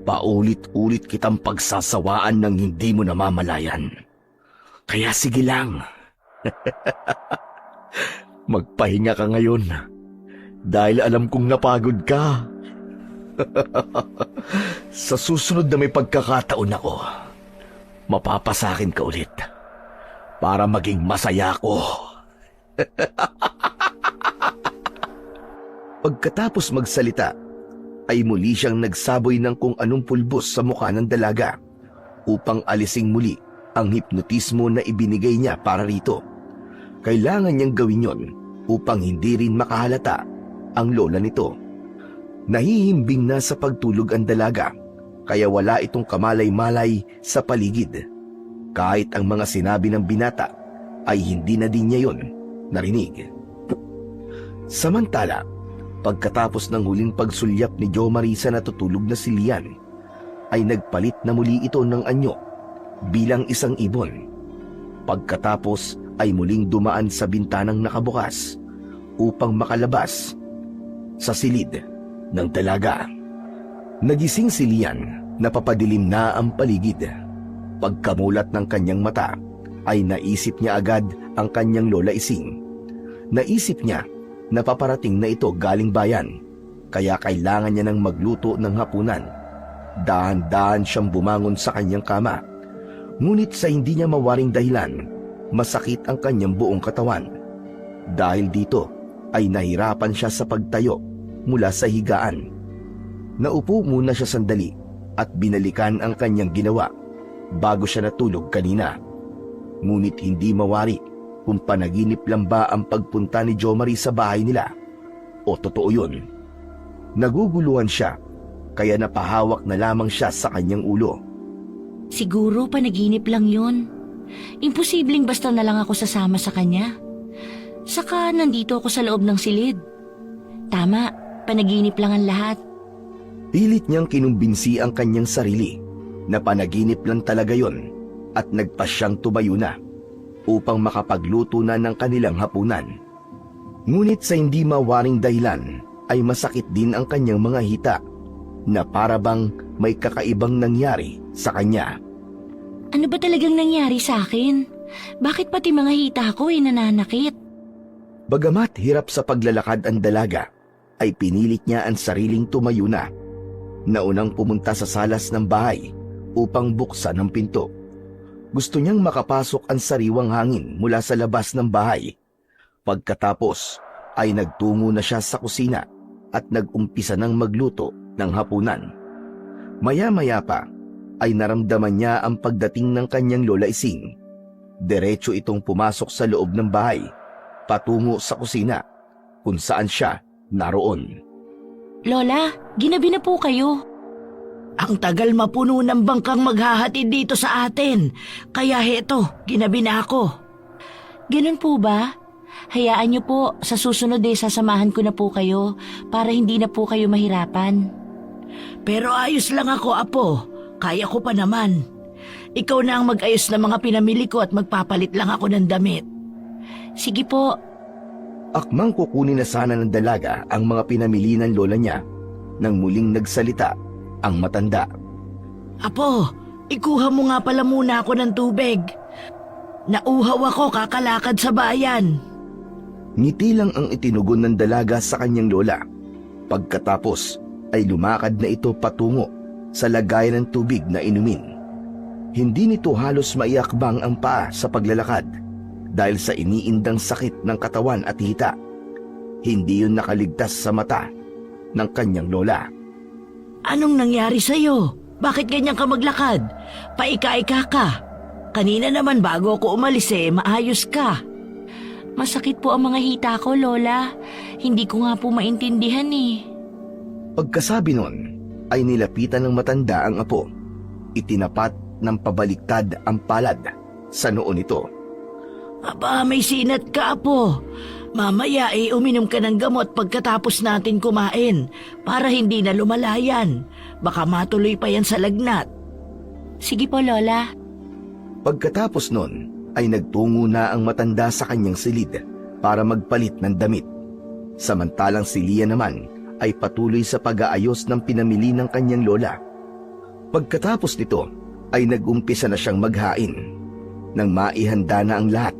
B: Paulit-ulit kitang pagsasawaan ng hindi mo namamalayan. Kaya sige lang." Magpahinga ka ngayon dahil alam kong napagod ka. Sa susunod na may pagkakataon ako, mapapasakin ka ulit para maging masaya ko. Pagkatapos magsalita, ay muli siyang nagsaboy ng kung anong pulbos sa mukha ng dalaga upang alising muli ang hipnotismo na ibinigay niya para rito. Kailangan niyang gawin yon upang hindi rin makahalata ang lola nito. Nahihimbing na sa pagtulog ang dalaga, kaya wala itong kamalay-malay sa paligid. Kahit ang mga sinabi ng binata ay hindi na din niya yon narinig. Samantala, pagkatapos ng huling pagsulyap ni Jomari sa natutulog na si Lian, ay nagpalit na muli ito ng anyo bilang isang ibon. Pagkatapos ay muling dumaan sa bintanang nakabukas upang makalabas sa silid ng dalaga. Nagising si Lian, napapadilim na ang paligid. Pagkamulat ng kanyang mata, ay naisip niya agad ang kanyang lola Ising. Naisip niya na paparating na ito galing bayan, kaya kailangan niya nang magluto ng hapunan. Dahan-dahan siyang bumangon sa kanyang kama. Ngunit sa hindi niya mawaring dahilan, masakit ang kanyang buong katawan. Dahil dito ay nahirapan siya sa pagtayo mula sa higaan. Naupo muna siya sandali at binalikan ang kanyang ginawa bago siya natulog kanina. Ngunit hindi mawari kung panaginip lang ba ang pagpunta ni Jomari sa bahay nila o totoo yun. Naguguluhan siya, kaya napahawak na lamang siya sa kanyang ulo.
A: Siguro panaginip lang yun. Imposibleng basta na lang ako sasama sa kanya. Saka nandito ako sa loob ng silid. Tama, panaginip lang ang lahat.
B: Pilit niyang kinumbinsi ang kanyang sarili na panaginip lang talaga yon at nagpa siyang tumayo na upang makapagluto na ng kanilang hapunan. Ngunit sa hindi mawaring dahilan ay masakit din ang kanyang mga hita na para bang may kakaibang nangyari sa kanya.
A: Ano ba talagang nangyari sa akin? Bakit pati mga hita ko ay nananakit?
B: Bagamat hirap sa paglalakad ang dalaga, ay pinilit niya ang sariling tumayo na. Naunang pumunta sa salas ng bahay upang buksan ang pinto. Gusto niyang makapasok ang sariwang hangin mula sa labas ng bahay. Pagkatapos ay nagtungo na siya sa kusina at nag-umpisa ng magluto ng hapunan. Maya-maya pa ay naramdaman niya ang pagdating ng kanyang Lola Ising. Diretso itong pumasok sa loob ng bahay, patungo sa kusina, kung saan siya naroon.
A: Lola, ginabi na po kayo.
C: Ang tagal mapuno ng bangkang maghahatid dito sa atin. Kaya heto, ginabi na ako.
A: Ganun po ba? Hayaan niyo po, sa susunod sasamahan ko na po kayo para hindi na po kayo mahirapan.
C: Pero ayos lang ako, Apo. Kaya ko pa naman. Ikaw na ang mag-ayos ng mga pinamili ko at magpapalit lang ako ng damit.
A: Sige po.
B: Akmang kukunin na sana ng dalaga ang mga pinamili ng lola niya nang muling nagsalita ang matanda.
C: Apo, ikuha mo nga pala muna ako ng tubig. Nauhaw ako kakalakad sa bayan.
B: Ngiti lang ang itinugon ng dalaga sa kanyang lola. Pagkatapos ay lumakad na ito patungo sa lagayan ng tubig na inumin. Hindi nito halos maiakbang ang paa sa paglalakad dahil sa iniindang sakit ng katawan at hita. Hindi yun nakaligtas sa mata ng kanyang lola.
C: Anong nangyari sa'yo? Bakit ganyan ka maglakad? Paika-ika ka. Kanina naman bago ako umalis maayos ka.
A: Masakit po ang mga hita ko, Lola. Hindi ko nga po maintindihan
B: Pagkasabi nun, ay nilapitan ng matanda ang apo. Itinapat ng pabaliktad ang palad sa noo nito.
C: Aba, may sinat ka, Apo. Mamaya uminom ka ng gamot pagkatapos natin kumain para hindi na lumalayan. Baka matuloy pa yan sa lagnat.
A: Sige po, Lola.
B: Pagkatapos nun, ay nagtungo na ang matanda sa kanyang silid para magpalit ng damit. Samantalang si Lia naman ay patuloy sa pag-aayos ng pinamili ng kanyang lola. Pagkatapos nito ay nag-umpisa na siyang maghain. Nang maihanda na ang lahat,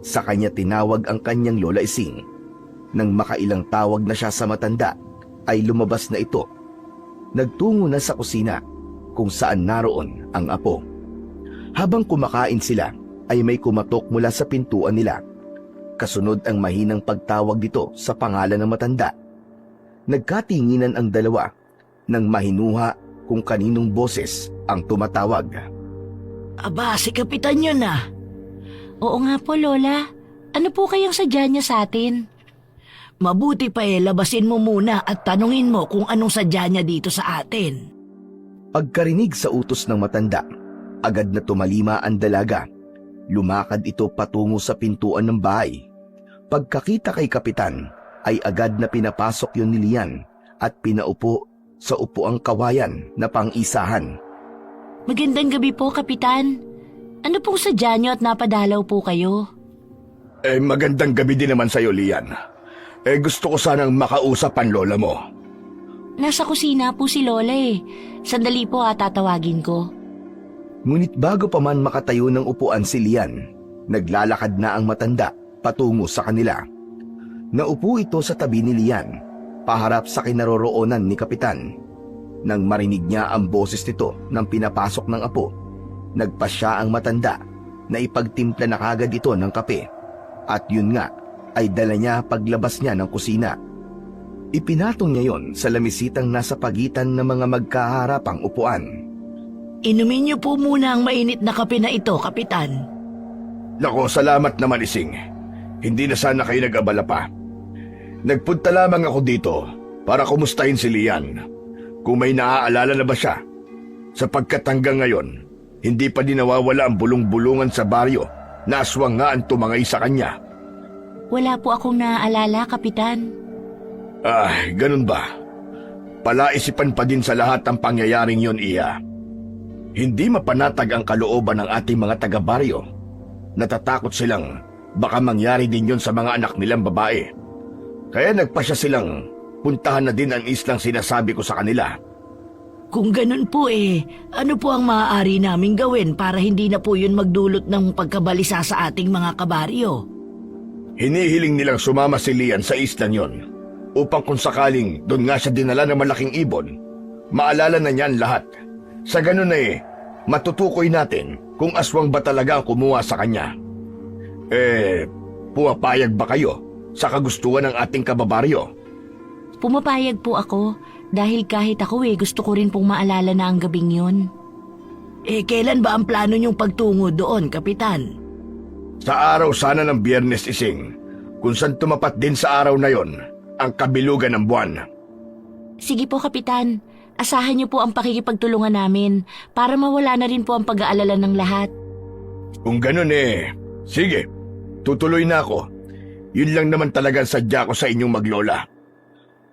B: sa kanya tinawag ang kanyang Lola Ising. Nang makailang tawag na siya sa matanda, ay lumabas na ito. Nagtungo na sa kusina kung saan naroon ang apo. Habang kumakain sila, ay may kumatok mula sa pintuan nila. Kasunod ang mahinang pagtawag dito sa pangalan ng matanda. Nagkatinginan ang dalawa nang mahinuha kung kaninong boses ang tumatawag.
C: Aba, si Kapitan yun ah.
A: Oo nga po, Lola. Ano po kayang sadya niya sa atin?
C: Mabuti pa labasin mo muna at tanungin mo kung anong sadya niya dito sa atin.
B: Pagkarinig sa utos ng matanda, agad na tumalima ang dalaga. Lumakad ito patungo sa pintuan ng bahay. Pagkakita kay Kapitan, ay agad na pinapasok yun ni Lian at pinaupo sa upuang kawayan na pang-isahan.
A: Magandang gabi po, Kapitan. Ano pong sadya niyo at napadalaw po kayo?
D: Magandang gabi din naman sa'yo, Lian. Gusto ko sanang makausap ang lola mo.
A: Nasa kusina po si Lola Sandali po tatawagin ko.
B: Ngunit bago pa man makatayo ng upuan si Lian, naglalakad na ang matanda patungo sa kanila. Naupo ito sa tabi ni Lian, paharap sa kinaroroonan ni Kapitan. Nang marinig niya ang boses nito nang pinapasok ng apo, nagpasya ang matanda na ipagtimpla na kagad ito ng kape. At yun nga, ay dala niya paglabas niya ng kusina. Ipinatong niya yon sa lamisitang nasa pagitan ng mga magkaharapang upuan.
C: Inumin niyo po muna ang mainit na kape na ito, Kapitan.
D: Nako, salamat naman, Ising. Hindi na sana kayo nag-abala pa. Nagpunta lamang ako dito para kumustahin si Lian. Kung may naaalala na ba siya? Sapagkat hanggang ngayon, hindi pa din nawawala ang bulong-bulungan sa baryo na aswang nga ang tumangay sa kanya.
A: Wala po akong naaalala, Kapitan.
D: Ganun ba? Palaisipan pa din sa lahat ang pangyayaring yon, Iya. Hindi mapanatag ang kalooban ng ating mga taga-baryo. Natatakot silang baka mangyari din yon sa mga anak nilang babae. Kaya nagpasya silang puntahan na din ang islang sinasabi ko sa kanila.
C: Kung ganun po ano po ang maaari naming gawin para hindi na po yun magdulot ng pagkabalisa sa ating mga kabaryo?
D: Hinihiling nilang sumama si Lian sa islang yon upang kung sakaling doon nga siya dinala ng malaking ibon, maalala na niyan lahat. Sa ganun matutukoy natin kung aswang ba talaga ang kumuha sa kanya. Pumapayag ba kayo sa kagustuhan ng ating kababaryo?
A: Pumapayag po ako dahil kahit ako gusto ko rin pong maalala na ang gabing yun.
C: Kailan ba ang plano niyong pagtungo doon, Kapitan?
D: Sa araw sana ng Biyernes Ising, kung saan tumapat din sa araw na yon ang kabilugan ng buwan.
A: Sige po, Kapitan. Asahan niyo po ang pakikipagtulungan namin para mawala na rin po ang pag-aalala ng lahat.
D: Kung ganun sige, tutuloy na ako. Yun lang naman talaga ang sadya ko sa inyong maglola.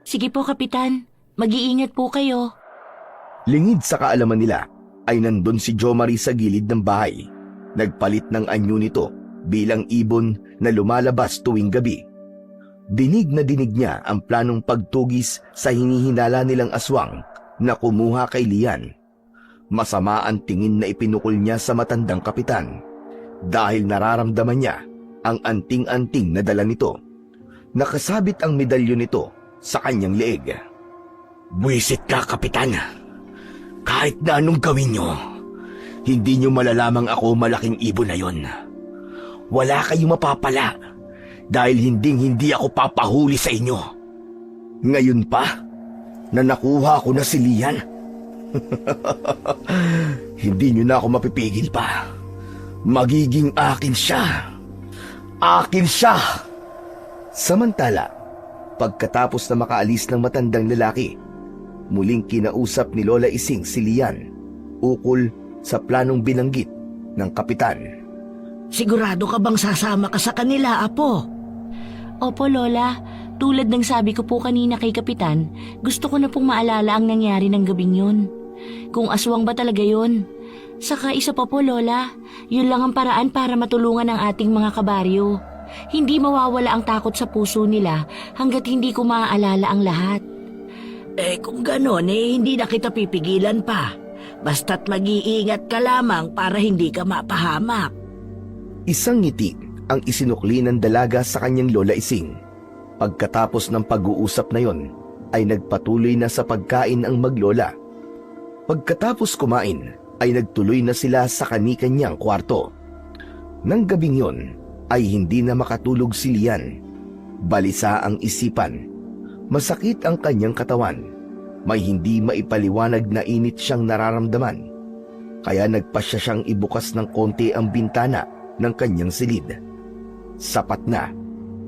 A: Sige po, Kapitan. Mag-iingat po kayo.
B: Lingid sa kaalaman nila ay nandun si Jo Marie sa gilid ng bahay. Nagpalit ng anyo nito bilang ibon na lumalabas tuwing gabi. Dinig na dinig niya ang planong pagtugis sa hinihinala nilang aswang na kumuha kay Lian. Masama ang tingin na ipinukol niya sa matandang kapitan dahil nararamdaman niya ang anting-anting na dala nito. Nakasabit ang medalyon nito sa kanyang leeg.
D: Buwisit ka, Kapitan. Kahit na anong gawin nyo, hindi nyo malalamang ako malaking ibon na yon. Wala kayong mapapala dahil hindi ako papahuli sa inyo.
B: Ngayon pa na nakuha ko na si Lian, hindi nyo na ako mapipigil pa. Magiging akin siya. Akin siya! Samantala, pagkatapos na makaalis ng matandang lalaki, muling kinausap ni Lola Ising si Lian ukol sa planong binanggit ng kapitan.
C: Sigurado ka bang sasama ka sa kanila, Apo?
A: Opo, Lola. Tulad ng sabi ko po kanina kay Kapitan, gusto ko na pong maalala ang nangyari ng gabing yun. Kung aswang ba talaga yun? Saka isa pa po, Lola, yun lang ang paraan para matulungan ang ating mga kabaryo. Hindi mawawala ang takot sa puso nila hanggat hindi ko maaalala ang lahat.
C: Kung ganon, hindi na kita pipigilan pa. Basta't mag-iingat ka lamang para hindi ka mapahamak.
B: Isang ngiti ang isinukli ng dalaga sa kanyang Lola Ising. Pagkatapos ng pag-uusap na yon, ay nagpatuloy na sa pagkain ang maglola. Pagkatapos kumain, ay nagtuloy na sila sa kani-kanyang kwarto. Nang gabing yon, ay hindi na makatulog si Lian. Balisa ang isipan. Masakit ang kanyang katawan. May hindi maipaliwanag na init siyang nararamdaman. Kaya nagpasya siyang ibukas ng konti ang bintana ng kanyang silid. Sapat na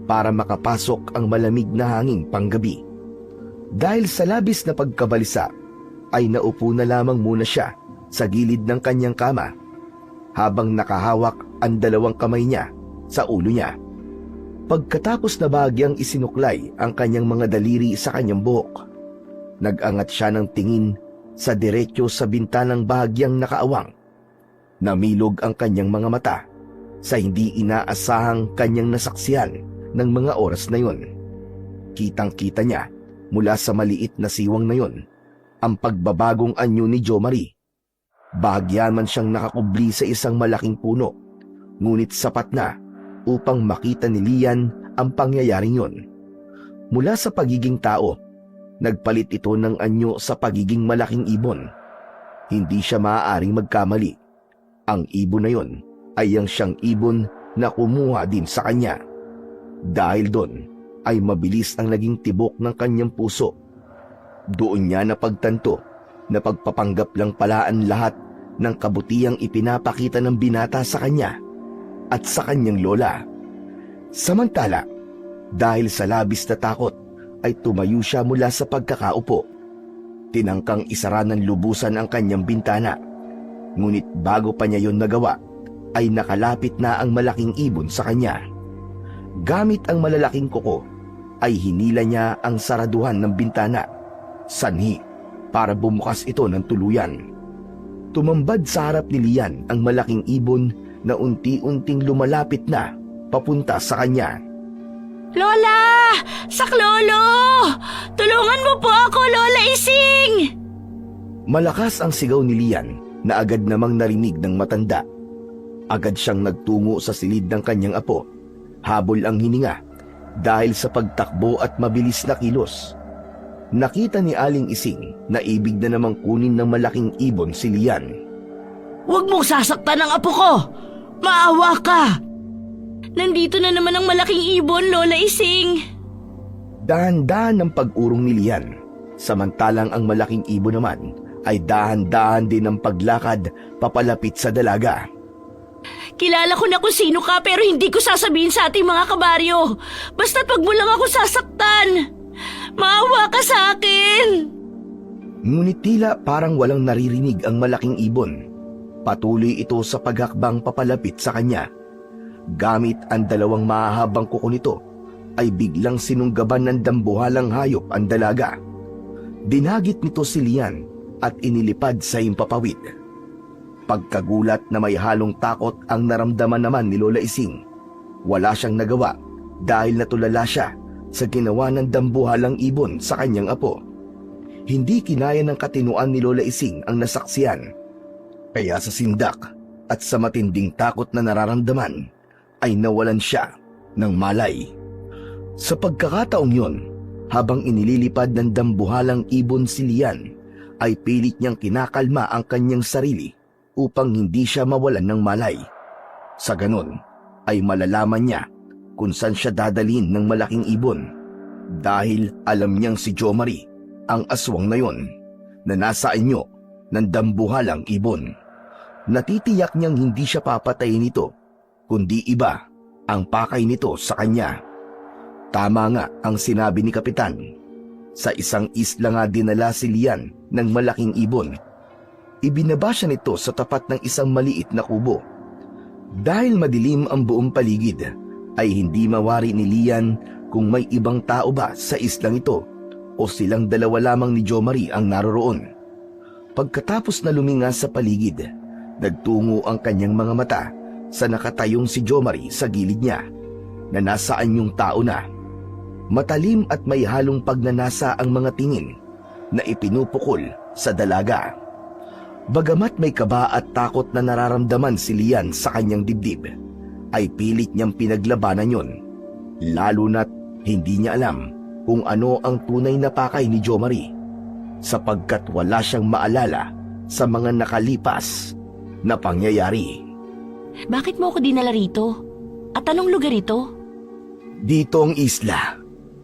B: para makapasok ang malamig na hanging panggabi. Dahil sa labis na pagkabalisa, ay naupo na lamang muna siya sa gilid ng kanyang kama habang nakahawak ang dalawang kamay niya sa ulo niya. Pagkatapos na bahagyang isinuklay ang kanyang mga daliri sa kanyang buhok, nag-angat siya ng tingin sa diretso sa bintanang bahagyang nakaawang. Namilog ang kanyang mga mata sa hindi inaasahang kanyang nasaksihan ng mga oras na yon. Kitang-kita niya mula sa maliit na siwang na yon ang pagbabagong anyo ni Jo Marie. Bahagyan man siyang nakakubli sa isang malaking puno, ngunit sapat na upang makita ni Lian ang pangyayaring yon. Mula sa pagiging tao, nagpalit ito ng anyo sa pagiging malaking ibon. Hindi siya maaaring magkamali. Ang ibon na yon ay ang siyang ibon na kumuha din sa kanya. Dahil doon ay mabilis ang naging tibok ng kanyang puso. Doon niya napagtanto na pagpapanggap lang pala ang lahat ng kabutihang ipinapakita ng binata sa kanya at sa kanyang lola. Samantala, dahil sa labis na takot, ay tumayo siya mula sa pagkakaupo. Tinangkang isara ng lubusan ang kanyang bintana. Ngunit bago pa niya yon nagawa, ay nakalapit na ang malaking ibon sa kanya. Gamit ang malalaking kuko, ay hinila niya ang saraduhan ng bintana, sanhi para bumukas ito ng tuluyan. Tumambad sa harap ni Lian ang malaking ibon na unti-unting lumalapit na papunta sa kanya.
A: Lola! Saklolo! Tulungan mo po ako, Lola Ising!
B: Malakas ang sigaw ni Lian na agad namang narinig ng matanda. Agad siyang nagtungo sa silid ng kanyang apo. Habol ang hininga dahil sa pagtakbo at mabilis na kilos. Nakita ni Aling Ising na ibig na namang kunin ng malaking ibon si Lian.
C: Huwag mong sasaktan ang apo ko! Maawa ka!
A: Nandito na naman ang malaking ibon, Lola Ising.
B: Dahan-dahan ang pag-urong ni Lian, samantalang ang malaking ibon naman ay dahan-dahan din ang paglakad papalapit sa dalaga.
A: Kilala ko na kung sino ka pero hindi ko sasabihin sa ating mga kabaryo. Basta't wag mo lang ako sasaktan. Maawa ka sa akin.
B: Ngunit tila parang walang naririnig ang malaking ibon. Patuloy ito sa paghakbang papalapit sa kanya. Gamit ang dalawang mahahabang kuko nito, ay biglang sinunggaban ng dambuhalang hayop ang dalaga. Dinagit nito si Lian at inilipad sa himpapawid. Pagkagulat na may halong takot ang naramdaman naman ni Lola Ising. Wala siyang nagawa dahil natulala siya sa ginawa ng dambuhalang ibon sa kanyang apo. Hindi kinaya ng katinuan ni Lola Ising ang nasaksiyan. Kaya sa sindak at sa matinding takot na nararamdaman ay nawalan siya ng malay. Sa pagkakataong yon, habang inililipad ng dambuhalang ibon si Lian, ay pilit niyang kinakalma ang kanyang sarili upang hindi siya mawalan ng malay. Sa ganon, ay malalaman niya kung saan siya dadalhin ng malaking ibon dahil alam niyang si Jo Marie ang aswang na yon na nasa anyo ng dambuhalang ibon. Natitiyak niyang hindi siya papatayin nito, kundi iba ang pakay nito sa kanya. Tama nga ang sinabi ni Kapitan. Sa isang isla nga dinala si Lian ng malaking ibon. Ibinaba siya nito sa tapat ng isang maliit na kubo. Dahil madilim ang buong paligid, ay hindi mawari ni Lian kung may ibang tao ba sa islang ito o silang dalawa lamang ni Jo Marie ang naroroon. Pagkatapos na luminga sa paligid, nagtungo ang kanyang mga mata sa nakatayong si Jo Marie sa gilid niya, na nasaan yung tao na. Matalim at may halong pagnanasa ang mga tingin na ipinupukol sa dalaga. Bagamat may kaba at takot na nararamdaman si Lian sa kanyang dibdib, ay pilit niyang pinaglabanan yon, lalo na't hindi niya alam kung ano ang tunay na pakay ni Jo Marie, sapagkat wala siyang maalala sa mga nakalipas na pangyayari.
A: Bakit mo ako dinala rito? At anong lugar ito?
B: Dito ang isla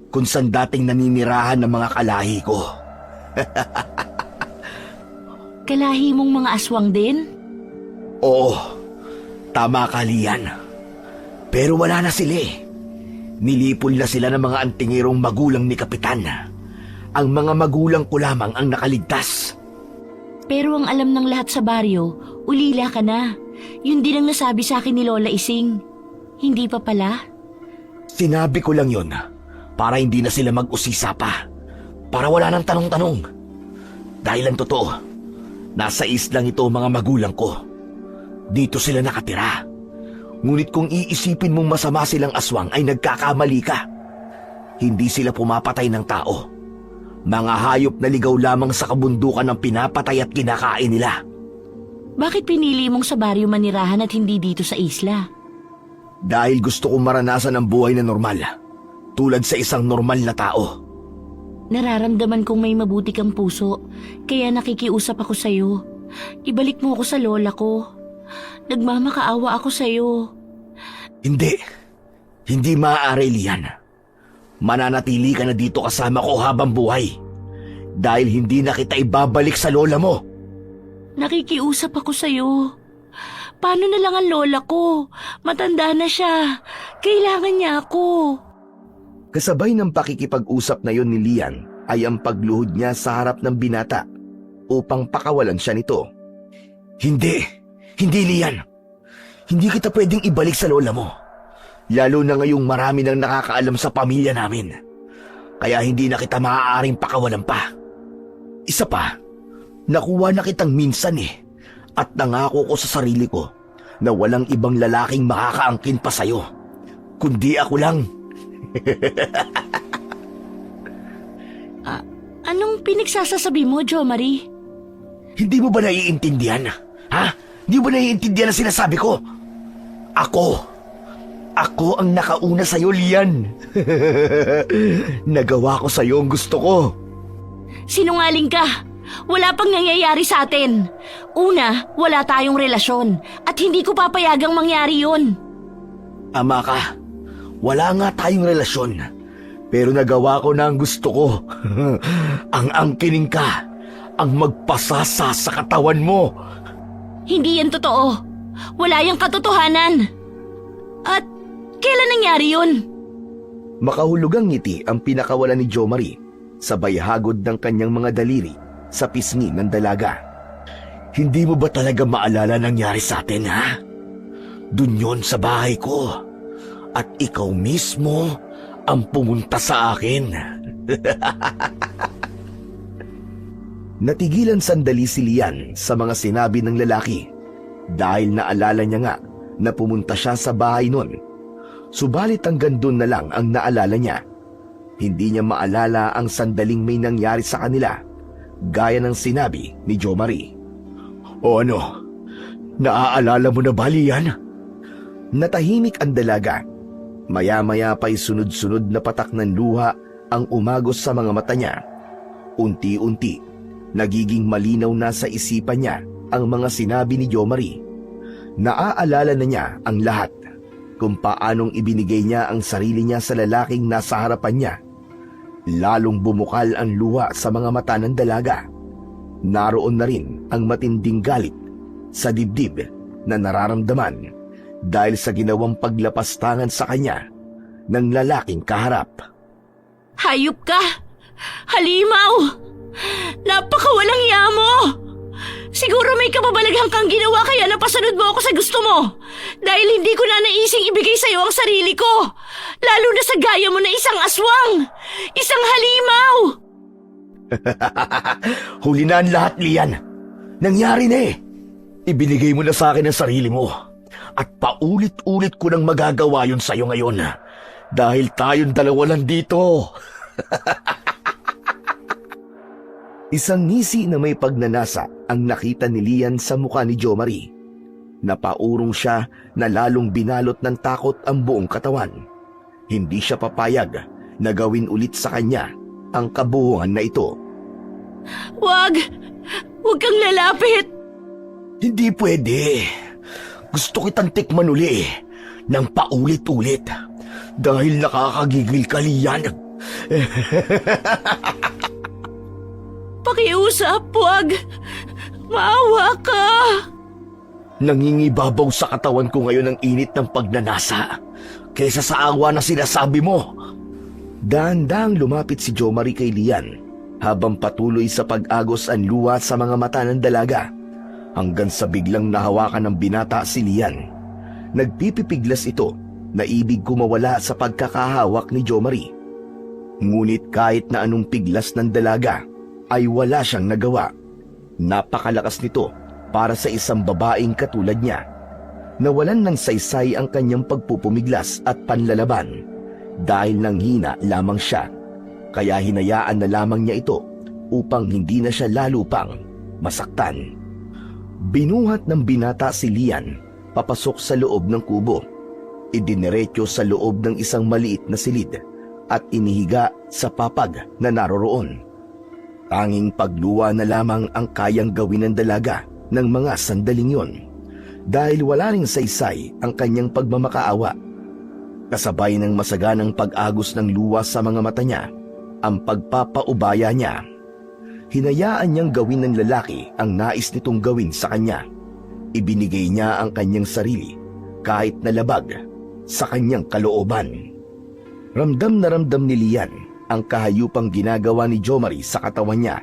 B: kung saan dating naninirahan ng mga kalahi ko.
A: Kalahi mong mga aswang din?
B: Oo, tama ka, Lian. Pero wala na sila eh. Nilipol na sila ng mga antingirong magulang ni Kapitan. Ang mga magulang ko lamang ang nakaligtas.
A: Pero ang alam ng lahat sa baryo, ulila ka na. Yun din ang nasabi sa akin ni Lola Ising. Hindi pa pala?
B: Sinabi ko lang yon para hindi na sila mag-usisa pa. Para wala nang tanong-tanong. Dahil ang totoo, nasa islang ito mga magulang ko. Dito sila nakatira. Ngunit kung iisipin mong masama silang aswang ay nagkakamali ka. Hindi sila pumapatay ng tao. Mga hayop na ligaw lamang sa kabundukan ang pinapatay at kinakain nila.
A: Bakit pinili mong sa baryo manirahan at hindi dito sa isla?
B: Dahil gusto kong maranasan ang buhay na normal, tulad sa isang normal na tao.
A: Nararamdaman kong may mabuti kang puso, kaya nakikiusap ako sa'yo. Ibalik mo ako sa lola ko. Nagmamakaawa ako sa'yo.
B: Hindi maaari, Lian. Mananatili ka na dito kasama ko habang buhay. Dahil hindi na kita ibabalik sa lola mo.
A: Nakikiusap ako sa'yo. Paano na lang ang lola ko? Matanda na siya. Kailangan niya ako.
B: Kasabay ng pakikipag-usap na yon ni Lian ay ang pagluhod niya sa harap ng binata upang pakawalan siya nito. Hindi Lian. Hindi kita pwedeng ibalik sa lola mo. Lalo na ngayong marami nang nakakaalam sa pamilya namin. Kaya hindi na kita maaaring pakawalan pa. Isa pa, nakuha na kitang minsan at nangako ko sa sarili ko na walang ibang lalaking makakaangkin pa sa'yo, kundi ako lang.
A: Anong pinagsasasabi mo, Jo Marie?
D: Hindi mo ba naiintindihan? Ha? Hindi mo ba naiintindihan ang sinasabi ko? Ako ang nakauna sa'yo, Lian. Nagawa ko sa'yo ang gusto ko.
A: Sinungaling ka. Wala pang nangyayari sa atin. Una, wala tayong relasyon at hindi ko papayagang mangyari yun.
D: Ama ka, wala nga tayong relasyon. Pero nagawa ko na ang gusto ko. Ang angkining ka, ang magpasasa sa katawan mo.
A: Hindi yan totoo. Wala yung katotohanan. At kailan nangyari yun?
B: Makahulugang ngiti ang pinakawala ni Jo Marie, sabay hagod ng kanyang mga daliri sa pisngi ng dalaga.
D: Hindi mo ba talaga maalala nangyari sa atin, ha? Dun yon sa bahay ko. At ikaw mismo ang pumunta sa akin.
B: Natigilan sandali si Lian sa mga sinabi ng lalaki dahil naalala niya nga na pumunta siya sa bahay nun. Subalit hanggang doon na lang ang naalala niya. Hindi niya maalala ang sandaling may nangyari sa kanila, gaya ng sinabi ni Jo Marie.
D: O ano? Naaalala mo na ba, Lian?
B: Natahimik ang dalaga. Maya-maya pa'y sunod-sunod na patak ng luha ang umagos sa mga mata niya. Unti-unti, nagiging malinaw na sa isipan niya ang mga sinabi ni Jo Marie. Naaalala na niya ang lahat, kung paanong ibinigay niya ang sarili niya sa lalaking nasa harapan niya. Lalong bumukal ang luha sa mga mata ng dalaga. Naroon na rin ang matinding galit sa dibdib na nararamdaman dahil sa ginawang paglapastangan sa kanya ng lalaking kaharap.
A: Hayop ka! Halimaw! Napakawalang hiya mo! Siguro may kababalaghan kang ginawa kaya napasunod mo ako sa gusto mo. Dahil hindi ko na naising ibigay sa'yo ang sarili ko. Lalo na sa gaya mo na isang aswang. Isang halimaw!
D: Huli na ang lahat, Lian. Nangyari na eh. Ibinigay mo na sa akin ang sarili mo. At paulit-ulit ko nang magagawa yun sa'yo ngayon. Dahil tayong dalawa lang dito.
B: Isang ngisi na may pagnanasa ang nakita ni Lian sa mukha ni Jo Marie. Napaurong siya na lalong binalot ng takot ang buong katawan. Hindi siya papayag na gawin ulit sa kanya ang kabuuan na ito.
A: Wag! Huwag kang lalapit!
D: Hindi pwede. Gusto kitang tikman uli ng paulit-ulit. Dahil nakakagigil ka, Lian.
A: Pakiusap, wag! Maawa ka!
D: Nangingibabaw sa katawan ko ngayon ang init ng pagnanasa kaysa sa awa na sinasabi mo.
B: Dahan-dahang lumapit si Jo Marie kay Lian habang patuloy sa pag-agos ang luha sa mga mata ng dalaga hanggang sa biglang nahawakan ng binata si Lian. Nagpipipiglas ito na ibig kumawala sa pagkakahawak ni Jo Marie. Ngunit kahit na anong piglas ng dalaga ay wala siyang nagawa. Napakalakas nito para sa isang babaeng katulad niya. Nawalan ng saysay ang kanyang pagpupumiglas at panlalaban dahil nanghina lamang siya. Kaya hinayaan na lamang niya ito upang hindi na siya lalo pang masaktan. Binuhat ng binata si Lian papasok sa loob ng kubo. Idiniretso sa loob ng isang maliit na silid at inihiga sa papag na naroroon. Tanging pagluwa na lamang ang kayang gawin ng dalaga ng mga sandaling yon dahil wala ring saysay ang kanyang pagmamakaawa. Kasabay ng masaganang pag-agos ng luwa sa mga mata niya, ang pagpapaubaya niya. Hinayaan niyang gawin ng lalaki ang nais nitong gawin sa kanya. Ibinigay niya ang kanyang sarili kahit na labag sa kanyang kalooban. Ramdam na ramdam ni Lian ang kahayupang ginagawa ni Jo Marie sa katawan niya.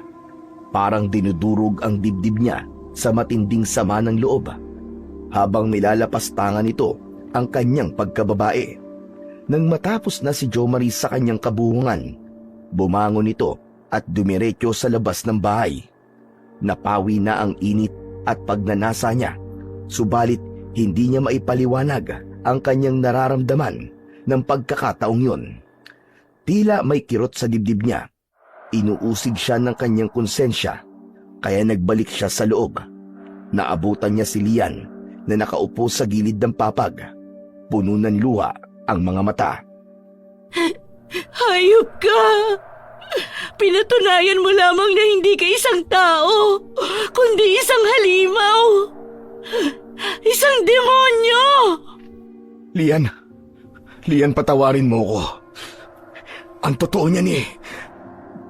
B: Parang dinudurog ang dibdib niya sa matinding sama ng loob habang nilalapastangan nito ang kanyang pagkababae. Nang matapos na si Jo Marie sa kanyang kabuhungan, bumangon ito at dumiretso sa labas ng bahay. Napawi na ang init at pagnanasa niya, subalit hindi niya maipaliwanag ang kanyang nararamdaman ng pagkakataong yun. Tila may kirot sa dibdib niya. Inuusig siya ng kanyang konsensya. Kaya nagbalik siya sa loob. Naabutan niya si Lian na nakaupo sa gilid ng papag. Puno ng luha ang mga mata.
A: Hayop ka! Pinatunayan mo lamang na hindi ka isang tao, kundi isang halimaw. Isang demonyo!
D: Lian, patawarin mo ko. Ang totoo niyan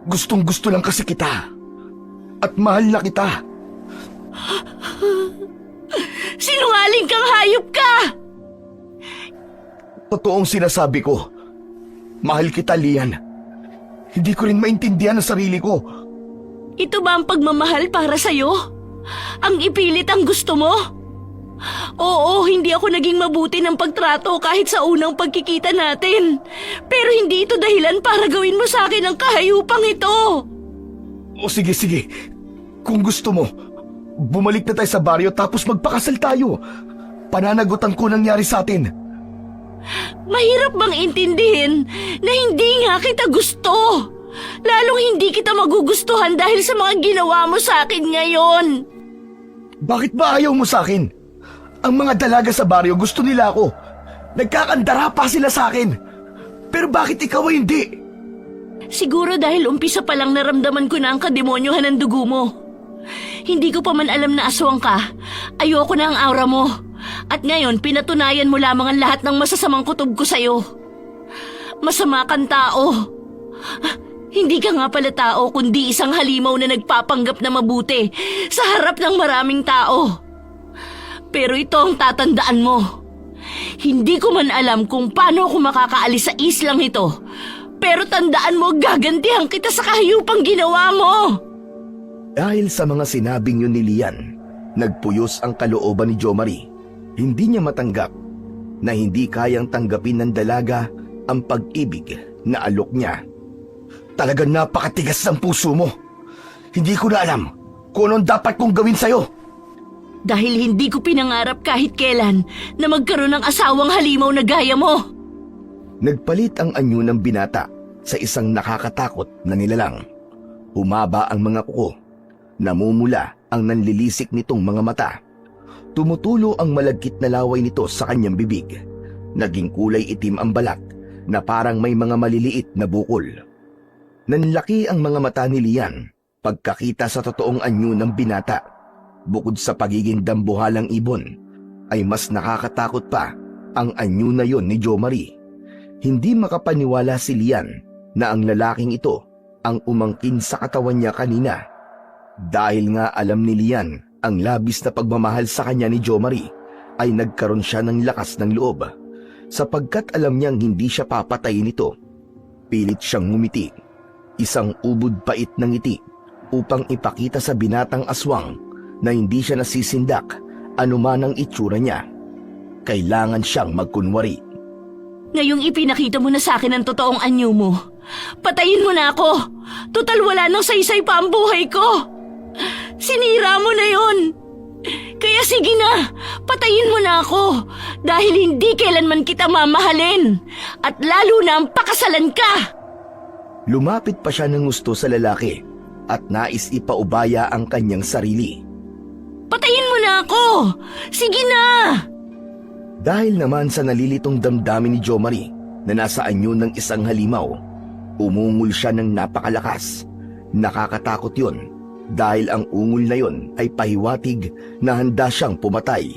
D: gustong-gusto lang kasi kita. At mahal na kita.
A: Sinungaling kang hayop ka!
D: Totoong sinasabi ko. Mahal kita, Lian. Hindi ko rin maintindihan ang sarili ko.
A: Ito ba ang pagmamahal para sa'yo? Ang ipilit ang gusto mo? Oo, hindi ako naging mabuti ng pagtrato kahit sa unang pagkikita natin. Pero hindi ito dahilan para gawin mo sa akin ang kahayupang ito.
D: O sige. Kung gusto mo, bumalik na tayo sa baryo tapos magpakasal tayo. Pananagutan ko nangyari sa atin.
A: Mahirap bang intindihin na hindi nga kita gusto? Lalong hindi kita magugustuhan dahil sa mga ginawa mo sa akin ngayon.
D: Bakit ba ayaw mo sa akin? Ang mga dalaga sa baryo gusto nila ako. Nagkakandara pa sila sa akin. Pero bakit ikaw ay hindi?
A: Siguro dahil umpisa pa lang naramdaman ko na ang kademonyohan ng dugo mo. Hindi ko pa man alam na aswang ka. Ayoko na ang aura mo. At ngayon, pinatunayan mo lamang ang lahat ng masasamang kutob ko sa'yo. Masama kang tao. Hindi ka nga pala tao, kundi isang halimaw na nagpapanggap na mabuti sa harap ng maraming tao. Pero ito ang tatandaan mo. Hindi ko man alam kung paano ako makakaalis sa islang ito. Pero tandaan mo, gagantihan kita sa kahayupang ginawa mo.
B: Dahil sa mga sinabing yun ni Lian, nagpuyos ang kalooban ni Jomari. Hindi niya matanggap na hindi kayang tanggapin ng dalaga ang pag-ibig na alok niya.
D: Talagang napakatigas ng puso mo. Hindi ko na alam kung anong dapat kong gawin sa'yo.
A: Dahil hindi ko pinangarap kahit kailan na magkaroon ng asawang halimaw na gaya mo.
B: Nagpalit ang anyo ng binata sa isang nakakatakot na nilalang. Humaba ang mga kuko. Namumula ang nanlilisik nitong mga mata. Tumutulo ang malagkit na laway nito sa kanyang bibig. Naging kulay itim ang balat na parang may mga maliliit na bukol. Nanlaki ang mga mata ni Lian pagkakita sa totoong anyo ng binata. Bukod sa pagiging dambuhalang ibon, ay mas nakakatakot pa ang anyo na yon ni Jomari. Hindi makapaniwala si Lian na ang lalaking ito ang umangkin sa katawan niya kanina. Dahil nga alam ni Lian ang labis na pagmamahal sa kanya ni Jomari, ay nagkaroon siya ng lakas ng loob. Sapagkat alam niyang hindi siya papatayin nito, pilit siyang ngumiti. Isang ubod pait ng ngiti upang ipakita sa binatang aswang na hindi siya nasisindak anuman ang itsura niya. Kailangan siyang magkunwari.
A: Ngayong ipinakita mo na sa akin ang totoong anyo mo, patayin mo na ako. Total wala nang saysay pa ang buhay ko. Sinira mo na yon. Kaya sige na, patayin mo na ako dahil hindi kailanman kita mamahalin at lalo na ang pakasalan ka.
B: Lumapit pa siya ng gusto sa lalaki at nais ipaubaya ang kanyang sarili.
A: Patayin mo na ako! Sige na!
B: Dahil naman sa nalilitong damdamin ni Jomari na nasa anyo ng isang halimaw, umungol siya ng napakalakas. Nakakatakot yon dahil ang ungol na yon ay pahiwatig na handa siyang pumatay.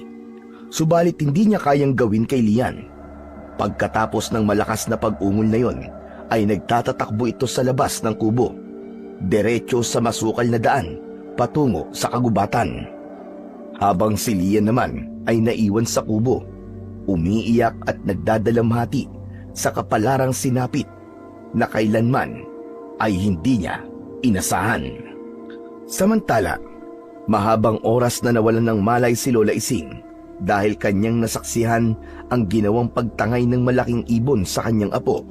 B: Subalit hindi niya kayang gawin kay Lian. Pagkatapos ng malakas na pag-ungol na yon, ay nagtatatakbo ito sa labas ng kubo, diretso sa masukal na daan patungo sa kagubatan. Habang si Lian naman ay naiwan sa kubo, umiiyak at nagdadalamhati sa kapalarang sinapit na kailanman ay hindi niya inasahan. Samantala, mahabang oras na nawalan ng malay si Lola Ising dahil kanyang nasaksihan ang ginawang pagtangay ng malaking ibon sa kanyang apo.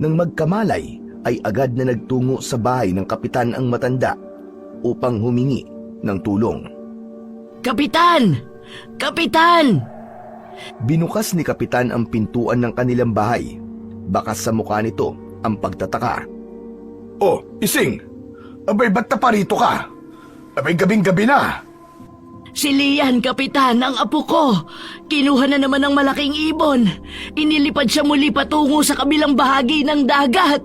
B: Nang magkamalay ay agad na nagtungo sa bahay ng kapitan ang matanda upang humingi ng tulong.
A: Kapitan! Kapitan!
B: Binukas ni kapitan ang pintuan ng kanilang bahay. Bakas sa mukha nito ang pagtataka.
D: Oh, Ising! Abay, ba't na parito ka? Abay gabing-gabi na.
C: Si Lian, Kapitan, ang apo ko. Kinuha na naman ng malaking ibon. Inilipad siya muli patungo sa kabilang bahagi ng dagat.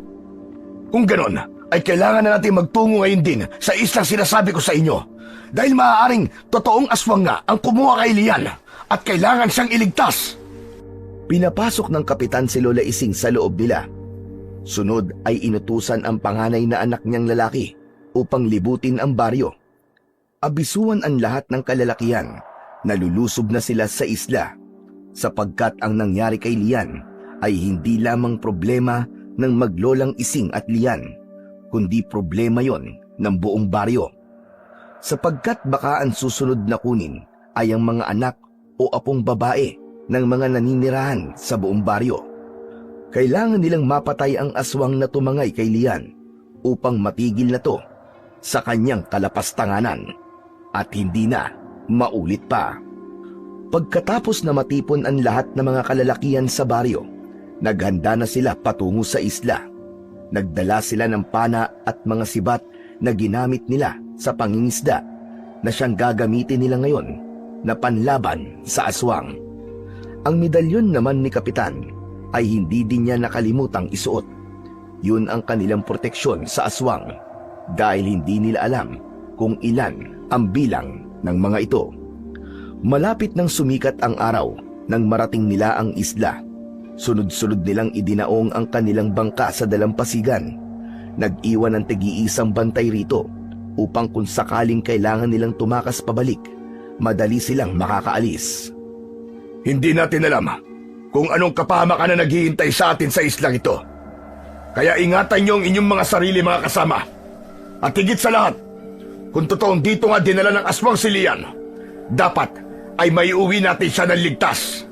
D: Kung ganon, ay kailangan na natin magtungo ngayon din sa islang sinasabi ko sa inyo. Dahil maaaring totoong aswang nga ang kumuha kay Lian at kailangan siyang iligtas.
B: Pinapasok ng kapitan si Lola Ising sa loob nila. Sunod ay inutusan ang panganay na anak niyang lalaki upang libutin ang baryo. Abisuan ang lahat ng kalalakihan na lulusob na sila sa isla sapagkat ang nangyari kay Lian ay hindi lamang problema ng maglolang Ising at Lian, kundi problema yon ng buong baryo. Sapagkat baka ang susunod na kunin ay ang mga anak o apong babae ng mga naninirahan sa buong baryo. Kailangan nilang mapatay ang aswang na tumangay kay Lian upang matigil na to sa kanyang kalapastanganan at hindi na maulit pa. Pagkatapos na matipon ang lahat ng mga kalalakihan sa baryo, naghanda na sila patungo sa isla. Nagdala sila ng pana at mga sibat na ginamit nila sa pangingisda na siyang gagamitin nila ngayon na panlaban sa aswang. Ang medalyon naman ni Kapitan ay hindi din niya nakalimutang isuot. Yun ang kanilang proteksyon sa aswang dahil hindi nila alam kung ilan ang bilang ng mga ito. Malapit nang sumikat ang araw nang marating nila ang isla. Sunod-sunod nilang idinaong ang kanilang bangka sa dalampasigan. Nag-iwan ng tig-iisang bantay rito upang kung sakaling kailangan nilang tumakas pabalik, madali silang makakaalis.
D: Hindi natin alam kung anong kapahamakan na naghihintay sa atin sa islang ito. Kaya ingatan niyo ang inyong mga sarili, mga kasama. At higit sa lahat, kung totoong dito nga dinala ng aswang si Lian, dapat ay maiuwi natin siya ng ligtas.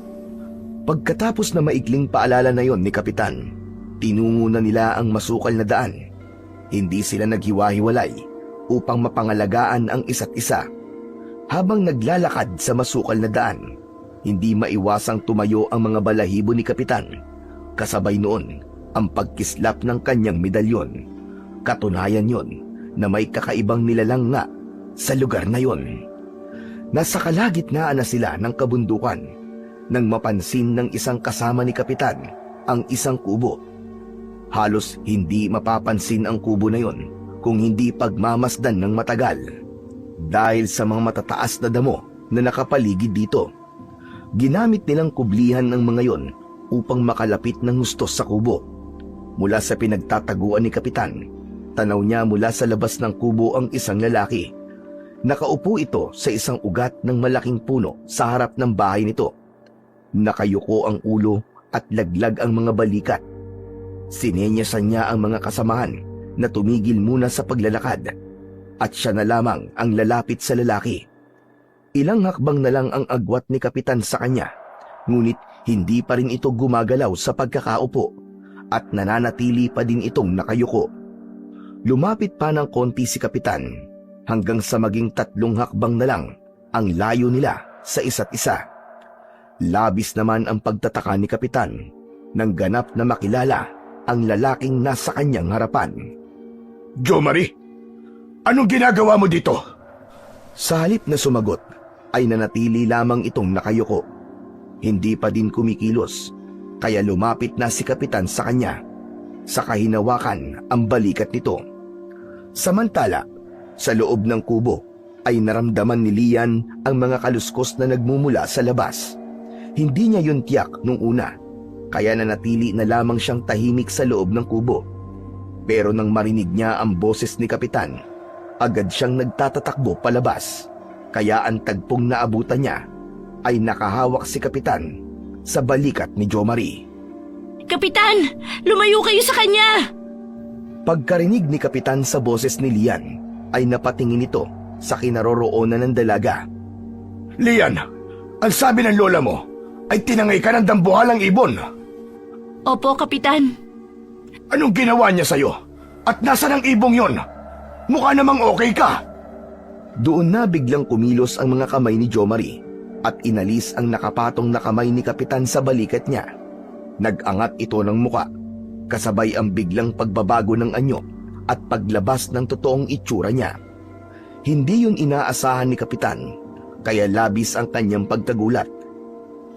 B: Pagkatapos na maikling paalala na yon ni Kapitan, tinungo na nila ang masukal na daan. Hindi sila naghiwa-hiwalay upang mapangalagaan ang isa't isa. Habang naglalakad sa masukal na daan, hindi maiwasang tumayo ang mga balahibo ni Kapitan. Kasabay noon ang pagkislap ng kanyang medalyon. Katunayan yon na may kakaibang nilalang nga sa lugar na yon. Nasa kalagitnaan na sila ng kabundukan nang mapansin ng isang kasama ni Kapitan ang isang kubo. Halos hindi mapapansin ang kubo na yon kung hindi pagmamasdan ng matagal dahil sa mga matataas na damo na nakapaligid dito. Ginamit nilang kublihan ng mga yon upang makalapit ng husto sa kubo. Mula sa pinagtataguan ni Kapitan, tanaw niya mula sa labas ng kubo ang isang lalaki. Nakaupo ito sa isang ugat ng malaking puno sa harap ng bahay nito. Nakayuko ang ulo at laglag ang mga balikat. Sinenyasan niya ang mga kasamahan na tumigil muna sa paglalakad at siya na lamang ang lalapit sa lalaki. Ilang hakbang na lang ang agwat ni Kapitan sa kanya, ngunit hindi pa rin ito gumagalaw sa pagkakaupo at nananatili pa din itong nakayuko. Lumapit pa ng konti si Kapitan hanggang sa maging 3 hakbang na lang ang layo nila sa isa't isa. Labis naman ang pagtataka ni Kapitan nang ganap na makilala ang lalaking nasa kanyang harapan.
D: Jo Marie, anong ginagawa mo dito?
B: Sa halip na sumagot, ay nanatili lamang itong nakayuko. Hindi pa din kumikilos, kaya lumapit na si Kapitan sa kanya. Saka hinawakan ang balikat nito. Samantala, sa loob ng kubo ay naramdaman ni Lian ang mga kaluskos na nagmumula sa labas. Hindi niya yun tiyak nung una, kaya nanatili na lamang siyang tahimik sa loob ng kubo. Pero nang marinig niya ang boses ni Kapitan, agad siyang nagtatatakbo palabas. Kaya ang tagpong naabutan niya ay nakahawak si Kapitan sa balikat ni Jo Marie.
A: Kapitan! Lumayo kayo sa kanya!
B: Pagkarinig ni Kapitan sa boses ni Lian, ay napatingin ito sa kinaroroonan ng dalaga.
D: Lian, ang sabi ng lola mo ay tinangay ka ng dambuhalang ibon.
A: Opo, Kapitan.
D: Anong ginawa niya sa'yo? At nasaan ang ibong yon? Mukha namang okay ka.
B: Doon na biglang kumilos ang mga kamay ni Jo Marie at inalis ang nakapatong na kamay ni Kapitan sa balikat niya. Nag-angat ito ng muka, kasabay ang biglang pagbabago ng anyo at paglabas ng totoong itsura niya. Hindi yun inaasahan ni Kapitan, kaya labis ang kanyang pagkagulat.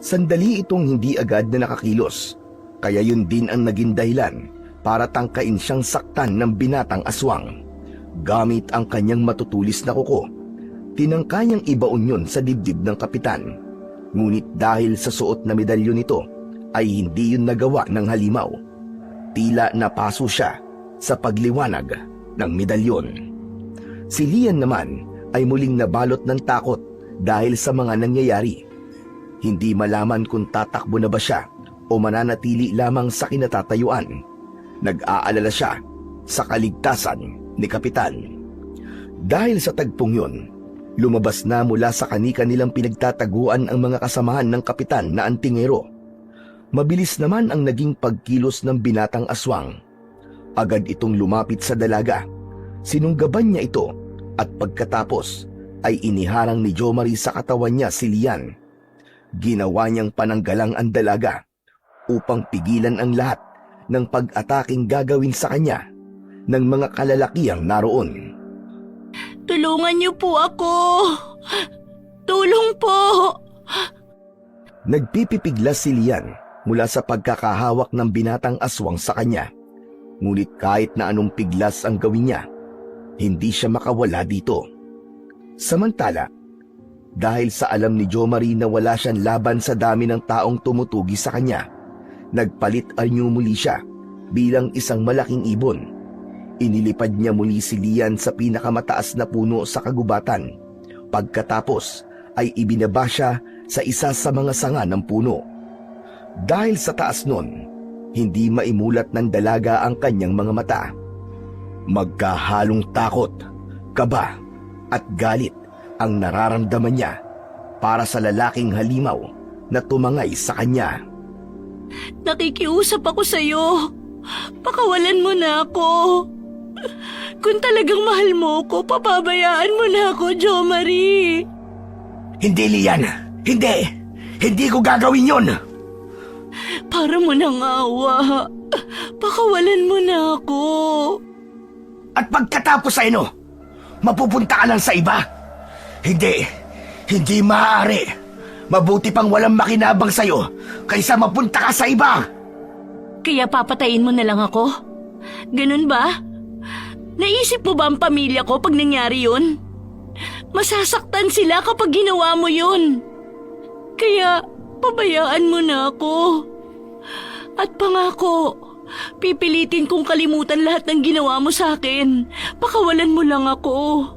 B: Sandali itong hindi agad na nakakilos, kaya yun din ang naging dahilan para tangkain siyang saktan ng binatang aswang. Gamit ang kanyang matutulis na kuko, tinangka niyang ibaon yun sa dibdib ng Kapitan. Ngunit dahil sa suot na medalyon nito, ay hindi yun nagawa ng halimaw. Tila napaso siya sa pagliwanag ng medalyon. Si Lian naman ay muling nabalot ng takot dahil sa mga nangyayari. Hindi malaman kung tatakbo na ba siya o mananatili lamang sa kinatatayuan. Nag-aalala siya sa kaligtasan ni Kapitan. Dahil sa tagpong yun, lumabas na mula sa kani-kanilang pinagtataguan ang mga kasamahan ng Kapitan na antingero. Mabilis naman ang naging pagkilos ng binatang aswang. Agad itong lumapit sa dalaga. Sinunggaban niya ito at pagkatapos ay iniharang ni Jomari sa katawan niya si Lian. Ginawa niyang pananggalang ang dalaga upang pigilan ang lahat ng pag-ataking gagawin sa kanya ng mga kalalakihang naroon.
A: Tulungan niyo po ako! Tulong po!
B: Nagpipipiglas si Lian mula sa pagkakahawak ng binatang aswang sa kanya. Ngunit kahit na anong piglas ang gawin niya, hindi siya makawala dito. Samantala, dahil sa alam ni Jomari na wala siyang laban sa dami ng taong tumutugi sa kanya, nagpalit anyo muli siya bilang isang malaking ibon. Inilipad niya muli si Lian sa pinakamataas na puno sa kagubatan. Pagkatapos ay ibinaba siya sa isa sa mga sanga ng puno. Dahil sa taas nun, hindi maimulat ng dalaga ang kanyang mga mata. Magkahalong takot, kaba at galit ang nararamdaman niya para sa lalaking halimaw na tumangay sa kanya.
A: Nakikiusap ako sa'yo. Pakawalan mo na ako. Kung talagang mahal mo ko, papabayaan mo na ako, Jomari.
D: Hindi, Lian. Hindi. Hindi ko gagawin yon.
A: Para mo nang awa. Pakawalan mo na ako.
D: At pagkatapos ay ano, mapupunta ka lang sa iba. Hindi. Hindi maaari. Mabuti pang walang makinabang sa'yo kaysa mapunta ka sa iba.
A: Kaya papatayin mo na lang ako? Ganun ba? Naisip mo ba ang pamilya ko pag nangyari yun? Masasaktan sila kapag ginawa mo yun. Kaya pabayaan mo na ako. At pangako, pipilitin kong kalimutan lahat ng ginawa mo sa akin. Pakawalan mo lang ako.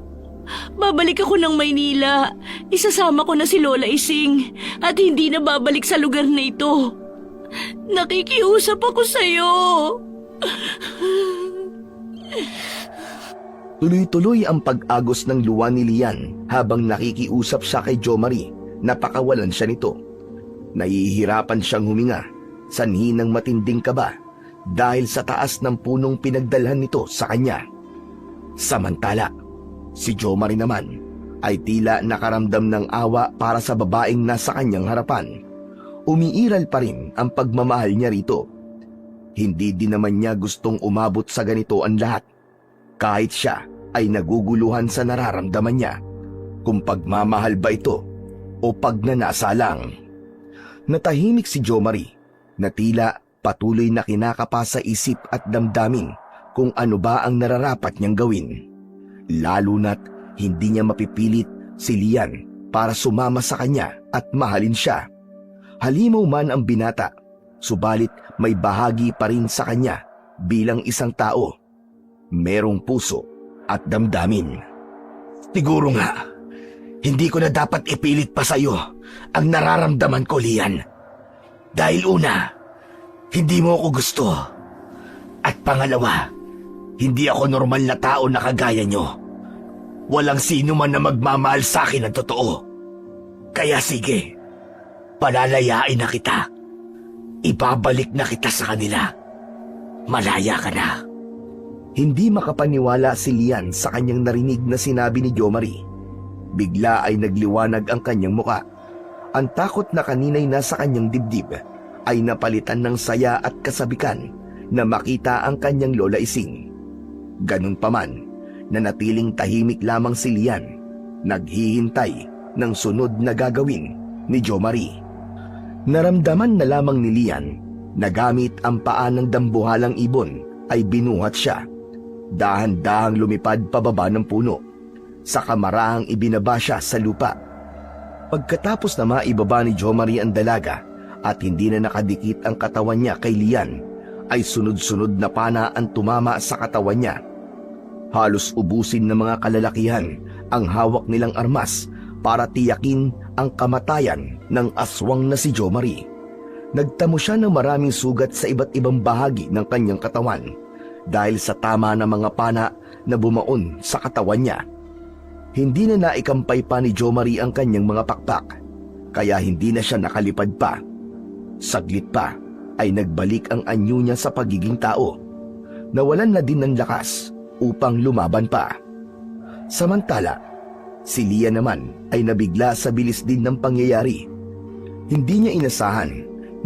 A: Babalik ako ng Maynila. Isasama ko na si Lola Ising at hindi na babalik sa lugar na ito. Nakikiusap ako sa'yo.
B: Tuloy-tuloy ang pag-agos ng luha ni Lian habang nakikiusap siya kay Jomari na pakawalan siya nito. Nahihirapan siyang huminga, sanhi ng matinding kaba dahil sa taas ng punong pinagdalhan nito sa kanya. Samantala, si Jomari naman ay tila nakaramdam ng awa para sa babaeng nasa kanyang harapan. Umiiral pa rin ang pagmamahal niya rito. Hindi din naman niya gustong umabot sa ganito ang lahat. Kahit siya ay naguguluhan sa nararamdaman niya, kung pagmamahal ba ito o pagnanasa lang. Natahimik si Jomari na tila patuloy na kinakapa sa isip at damdamin kung ano ba ang nararapat niyang gawin. Lalo na't hindi niya mapipilit si Lian para sumama sa kanya at mahalin siya. Halimaw man ang binata, subalit may bahagi pa rin sa kanya bilang isang tao. Merong puso at damdamin.
D: Siguro nga, hindi ko na dapat ipilit pa sa'yo ang nararamdaman ko, Lian. Dahil una, hindi mo ako gusto. At pangalawa, hindi ako normal na tao na kagaya nyo. Walang sino man na magmamahal sa akin ng totoo. Kaya sige, palalayain na kita. Ibabalik na kita sa kanila. Malaya ka na.
B: Hindi makapaniwala si Lian sa kanyang narinig na sinabi ni Jomari. Bigla ay nagliwanag ang kanyang muka. Ang takot na kanina'y nasa kanyang dibdib ay napalitan ng saya at kasabikan na makita ang kanyang Lola Ising. Ganun pa man, Nanatiling tahimik lamang si Lian, naghihintay ng sunod na gagawin ni Jo Marie. Naramdaman na lamang ni Lian na gamit ang paa ng dambuhalang ibon ay binuhat siya. Dahan-dahang lumipad pababa ng puno. Sa kamarahang ibinaba siya sa lupa. Pagkatapos na maibaba ni Jo Marie ang dalaga at hindi na nakadikit ang katawan niya kay Lian, ay sunod-sunod na pana ang tumama sa katawan niya. Halos ubusin ng mga kalalakihan ang hawak nilang armas para tiyakin ang kamatayan ng aswang na si Jo Marie. Nagtamo siya ng maraming sugat sa iba't ibang bahagi ng kanyang katawan dahil sa tama ng mga pana na bumaon sa katawan niya. Hindi na naikampay pa ni Jo Marie ang kanyang mga pakpak, kaya hindi na siya nakalipad pa. Saglit pa ay nagbalik ang anyo niya sa pagiging tao. Nawalan na din ng lakas upang lumaban pa. Samantala, si Lian naman ay nabigla sa bilis din ng pangyayari. Hindi niya inasahan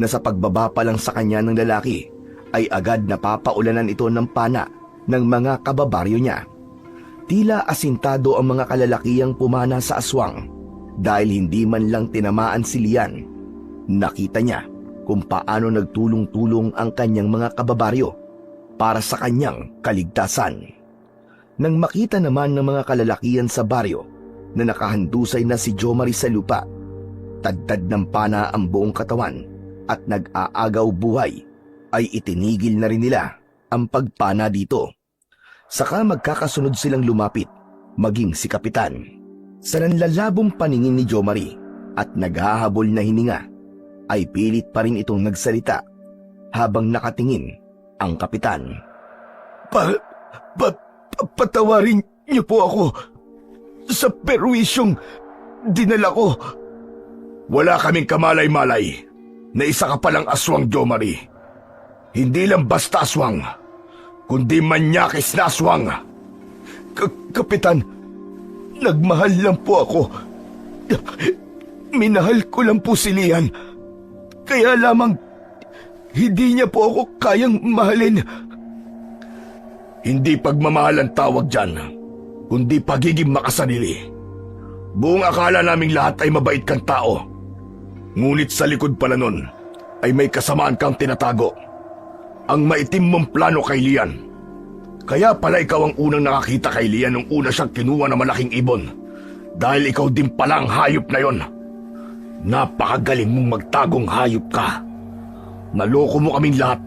B: na sa pagbaba pa lang sa kanya ng lalaki ay agad napapaulanan ito ng pana ng mga kababaryo niya. Tila asintado ang mga kalalakihang pumana sa aswang dahil hindi man lang tinamaan si Lian. Nakita niya kung paano nagtulong-tulong ang kanyang mga kababaryo para sa kanyang kaligtasan. Nang makita naman ng mga kalalakihan sa baryo na nakahandusay na si Jo Marie sa lupa, tadtad ng pana ang buong katawan at nag-aagaw buhay, ay itinigil na rin nila ang pagpana dito. Saka magkakasunod silang lumapit, maging si Kapitan. Sa nanlalabong paningin ni Jo Marie at naghahabol na hininga, ay pilit pa rin itong nagsalita habang nakatingin ang Kapitan.
D: Patawarin niyo po ako sa perwisyong dinala ko. Wala kaming kamalay-malay na isa ka palang aswang, Jo Marie. Hindi lang basta aswang, kundi manyakis na aswang. Kapitan, nagmahal lang po ako. Minahal ko lang po si Lian. Kaya lamang hindi niya po ako kayang mahalin. Hindi pagmamahal ang tawag dyan, kundi pagiging makasarili. Buong akala naming lahat ay mabait kang tao. Ngunit sa likod pala nun ay may kasamaan kang tinatago. Ang maitim mong plano kay Lian. Kaya pala ikaw ang unang nakakita kay Lian nung una siyang kinuha ng malaking ibon. Dahil ikaw din pala ang hayop na yon. Napakagaling mong magtagong hayop ka. Naloko mo kaming lahat.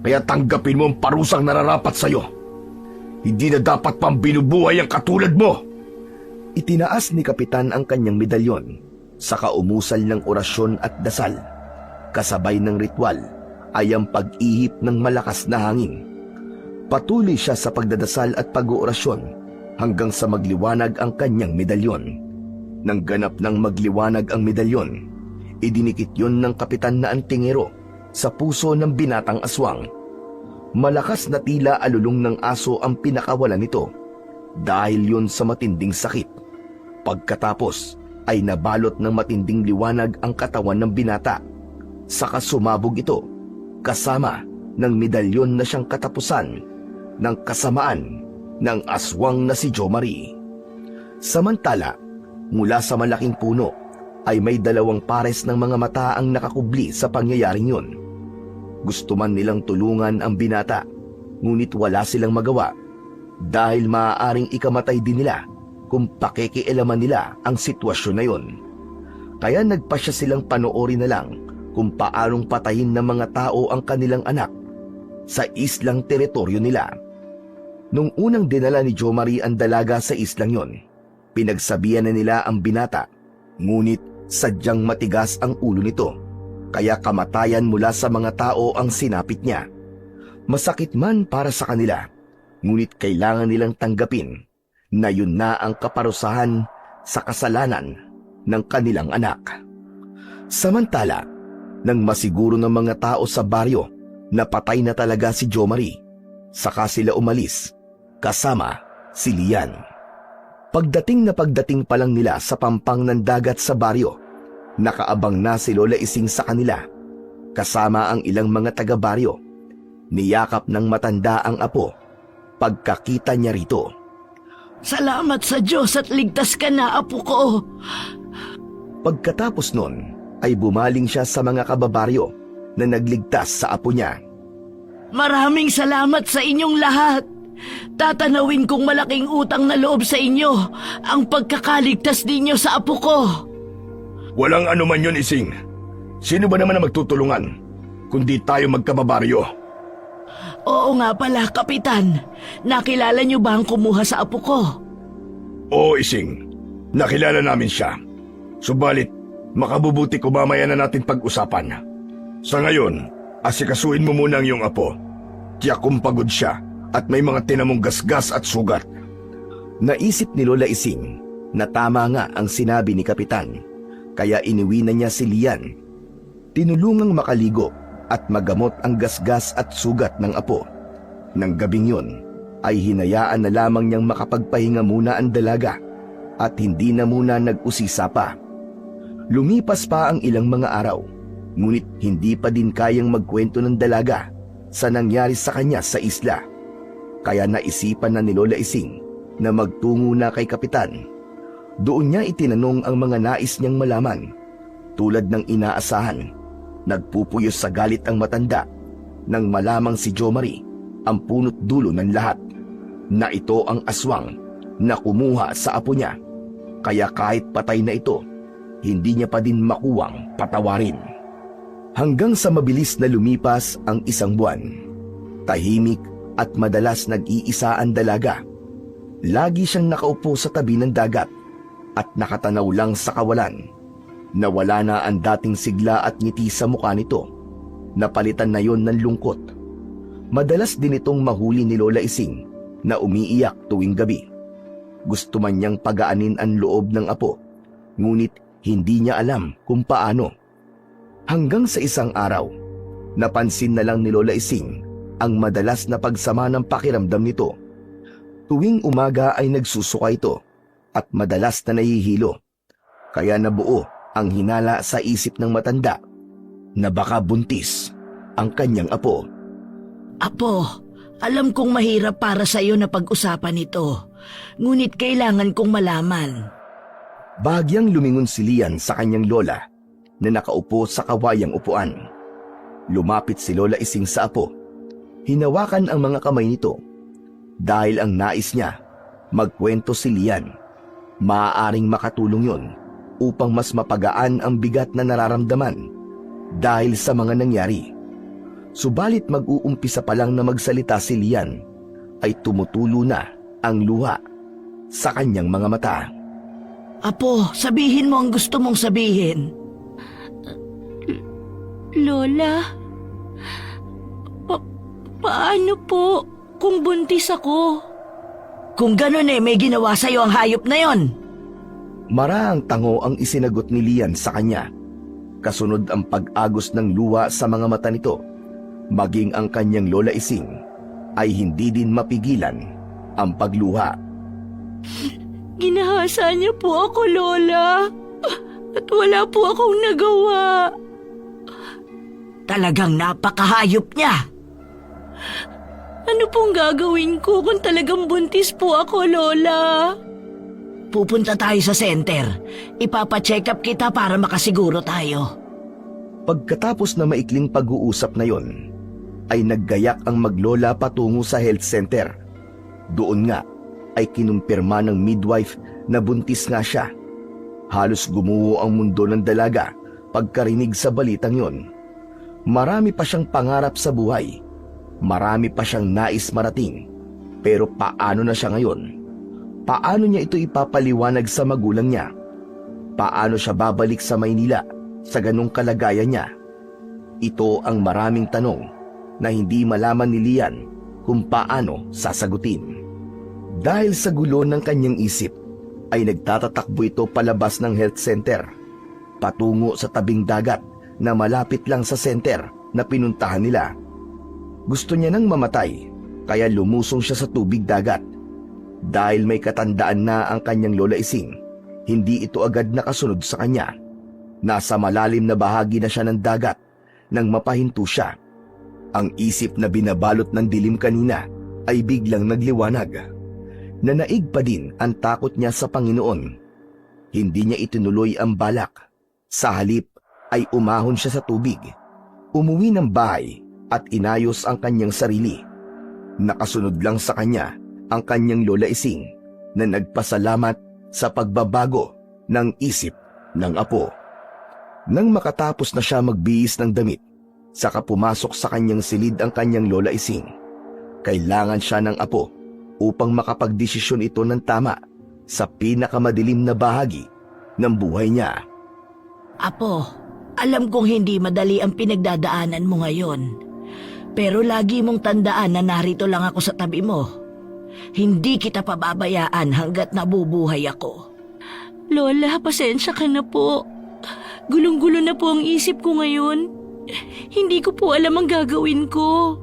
D: Kaya tanggapin mo ang parusang nararapat sa'yo. Hindi na dapat pang binubuhay ang katulad mo.
B: Itinaas ni Kapitan ang kanyang medalyon, saka umusal ng orasyon at dasal. Kasabay ng ritual ay ang pag-ihip ng malakas na hangin. Patuloy siya sa pagdadasal at pag-oorasyon hanggang sa magliwanag ang kanyang medalyon. Nang ganap ng magliwanag ang medalyon, idinikit yon ng Kapitan na antingero sa puso ng binatang aswang. Malakas na tila alulong ng aso ang pinakawalan nito dahil yon sa matinding sakit. Pagkatapos ay nabalot ng matinding liwanag ang katawan ng binata. Saka sumabog ito kasama ng medalyon na siyang katapusan ng kasamaan ng aswang na si Jo Marie. Samantala, mula sa malaking puno ay may 2 pares ng mga mata ang nakakubli sa pangyayaring yun. Gusto man nilang tulungan ang binata, ngunit wala silang magawa dahil maaaring ikamatay din nila kung pakikialaman nila ang sitwasyon na yun. Kaya nagpasya silang panoorin na lang kung paanong patayin ng mga tao ang kanilang anak sa islang teritoryo nila. Nung unang dinala ni Jo Marie ang dalaga sa islang yon, pinagsabihan na nila ang binata, ngunit sadyang matigas ang ulo nito, kaya kamatayan mula sa mga tao ang sinapit niya. Masakit man para sa kanila, ngunit kailangan nilang tanggapin na yun na ang kaparusahan sa kasalanan ng kanilang anak. Samantala, nang masiguro ng mga tao sa baryo na patay na talaga si Jo Marie, saka sila umalis kasama si Lian. Pagdating pa lang nila sa pampang ng dagat sa baryo, nakaabang na si Lola Ising sa kanila, kasama ang ilang mga taga-baryo. Niyakap ng matanda ang apo pagkakita niya rito.
C: Salamat sa Diyos at ligtas ka na, apo ko.
B: Pagkatapos nun, ay bumaling siya sa mga kababaryo na nagligtas sa apo niya.
C: Maraming salamat sa inyong lahat. Tatanawin kong malaking utang na loob sa inyo ang pagkakaligtas ninyo sa apo ko.
D: Walang anuman yun, Ising. Sino ba naman ang magtutulungan kundi tayo magkababaryo?
C: Oo nga pala, Kapitan. Nakilala niyo ba ang kumuha sa apo ko?
D: Oo, Ising. Nakilala namin siya. Subalit, makabubuti ko mamaya na natin pag-usapan. Sa ngayon, asikasuin mo muna ang iyong apo. Tiyak kung pagod siya at may mga tinamong gasgas at sugat.
B: Naisip ni Lola Ising na tama nga ang sinabi ni Kapitan, kaya iniwi na niya si Lian. Tinulungang makaligo at magamot ang gasgas at sugat ng apo. Nang gabing yun, ay hinayaan na lamang niyang makapagpahinga muna ang dalaga at hindi na muna nag-usisa pa. Lumipas pa ang ilang mga araw, ngunit hindi pa din kayang magkwento ng dalaga sa nangyari sa kanya sa isla. Kaya naisipan na ni Lola Ising na magtungo na kay Kapitan. Doon niya itinanong ang mga nais niyang malaman. Tulad ng inaasahan, nagpupuyos sa galit ang matanda nang malamang si Jomari ang punot dulo ng lahat, na ito ang aswang na kumuha sa apo niya. Kaya kahit patay na ito, hindi niya pa din makuwang patawarin. Hanggang sa mabilis na lumipas ang isang buwan, tahimik at madalas nag-iisa ang dalaga. Lagi siyang nakaupo sa tabi ng dagat at nakatanaw lang sa kawalan. Nawala na ang dating sigla at ngiti sa mukha nito. Napalitan na yon ng lungkot. Madalas din itong mahuli ni Lola Ising na umiiyak tuwing gabi. Gusto man niyang pagaanin ang loob ng apo, ngunit hindi niya alam kung paano. Hanggang sa isang araw, napansin na lang ni Lola Ising ang madalas na pagsama ng pakiramdam nito. Tuwing umaga ay nagsusuka ito at madalas na nahihilo. Kaya nabuo ang hinala sa isip ng matanda na baka buntis ang kanyang apo.
C: Apo, alam kong mahirap para sa iyo na pag-usapan ito, ngunit kailangan kong malaman.
B: Bahagyang lumingon si Lian sa kanyang lola na nakaupo sa kawayang upuan. Lumapit si Lola Ising sa apo. Hinawakan ang mga kamay nito. Dahil ang nais niya, magkwento si Lian. Maaaring makatulong yon upang mas mapagaan ang bigat na nararamdaman dahil sa mga nangyari. Subalit mag-uumpisa pa lang na magsalita si Lian, ay tumutulo na ang luha sa kanyang mga mata.
C: Apo, sabihin mo ang gusto mong sabihin.
A: Lola, paano po kung buntis ako?
C: Kung ganun may ginawa sa'yo ang hayop na yon.
B: Maraang tango ang isinagot ni Lian sa kanya. Kasunod ang pag-agos ng luha sa mga mata nito. Maging ang kanyang Lola Ising ay hindi din mapigilan ang pagluha.
A: Ginahasa niyo po ako, Lola. At wala po akong nagawa.
C: Talagang napakahayop niya.
A: Ano pong gagawin ko kung talagang buntis po ako, Lola?
C: Pupunta tayo sa center. Ipapacheck up kita para makasiguro tayo.
B: Pagkatapos na maikling pag-uusap na yon, ay naggayak ang maglola patungo sa health center. Doon nga ay kinumpirma ng midwife na buntis nga siya. Halos gumuho ang mundo ng dalaga pagkarinig sa balitang yon. Marami pa siyang pangarap sa buhay. Marami pa siyang nais marating. Pero paano na siya ngayon? Paano niya ito ipapaliwanag sa magulang niya? Paano siya babalik sa Maynila sa ganong kalagayan niya? Ito ang maraming tanong na hindi malaman ni Lian kung paano sasagutin. Dahil sa gulo ng kanyang isip, ay nagtatatakbo ito palabas ng health center, patungo sa tabing dagat na malapit lang sa center na pinuntahan nila. Gusto niya nang mamatay, kaya lumusong siya sa tubig dagat. Dahil may katandaan na ang kanyang Lola Ising, hindi ito agad nakasunod sa kanya. Nasa malalim na bahagi na siya ng dagat nang mapahinto siya. Ang isip na binabalot ng dilim kanina ay biglang nagliwanag. Nanaig pa din ang takot niya sa Panginoon. Hindi niya itinuloy ang balak. Sa halip ay umahon siya sa tubig. Umuwi ng bahay at inayos ang kanyang sarili. Nakasunod lang sa kanya ang kanyang lola Ising na nagpasalamat sa pagbabago ng isip ng apo. Nang makatapos na siya magbihis ng damit, saka pumasok sa kanyang silid ang kanyang lola Ising. Kailangan siya ng apo upang makapagdesisyon ito ng tama sa pinakamadilim na bahagi ng buhay niya.
C: Apo, alam kong hindi madali ang pinagdadaanan mo ngayon. Pero lagi mong tandaan na narito lang ako sa tabi mo. Hindi kita pababayaan hanggat nabubuhay ako.
A: Lola, pasensya ka na po. Gulong-gulo na po ang isip ko ngayon. Hindi ko po alam ang gagawin ko.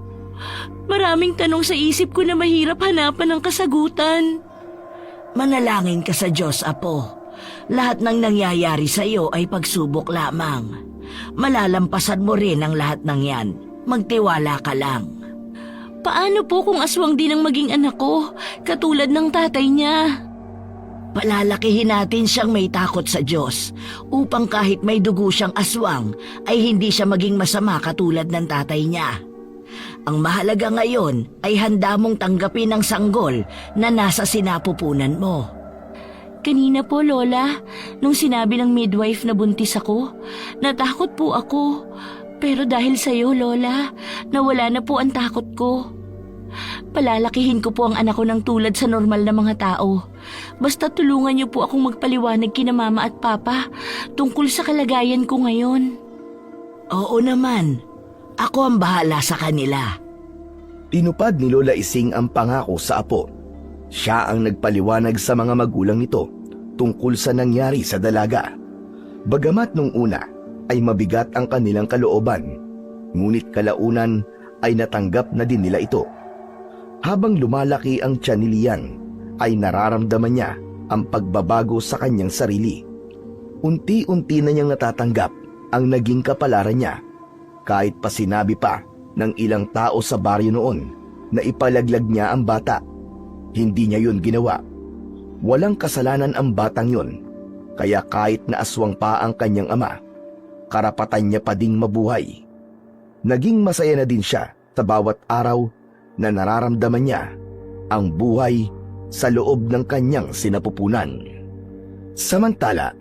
A: Maraming tanong sa isip ko na mahirap hanapan ng kasagutan.
C: Manalangin ka sa Diyos, Apo. Lahat ng nangyayari sa iyo ay pagsubok lamang. Malalampasan mo rin ang lahat ng yan. Magtiwala ka lang.
A: Paano po kung aswang din ang maging anak ko, katulad ng tatay niya?
C: Palalakihin natin siyang may takot sa Diyos upang kahit may dugo siyang aswang ay hindi siya maging masama katulad ng tatay niya. Ang mahalaga ngayon ay handa mong tanggapin ang sanggol na nasa sinapupunan mo.
A: Kanina po, Lola, nung sinabi ng midwife na buntis ako, natakot po ako. Pero dahil sa iyo, Lola, nawala na po ang takot ko. Palalakihin ko po ang anak ko ng tulad sa normal na mga tao. Basta tulungan niyo po akong magpaliwanag kina Mama at Papa tungkol sa kalagayan ko ngayon.
C: Oo naman. Ako ang bahala sa kanila.
B: Tinupad ni Lola Ising ang pangako sa apo. Siya ang nagpaliwanag sa mga magulang nito tungkol sa nangyari sa dalaga. Bagamat nung una ay mabigat ang kanilang kalooban, ngunit kalaunan ay natanggap na din nila ito. Habang lumalaki ang tiyan ni Lian, ay nararamdaman niya ang pagbabago sa kanyang sarili. Unti-unti na niyang natatanggap ang naging kapalaran niya, kahit pa sinabi pa ng ilang tao sa baryo noon na ipalaglag niya ang bata. Hindi niya yun ginawa. Walang kasalanan ang batang yun, kaya kahit na aswang pa ang kanyang ama, karapatan niya pa ding mabuhay. Naging masaya na din siya sa bawat araw na nararamdaman niya ang buhay sa loob ng kanyang sinapupunan. Samantala,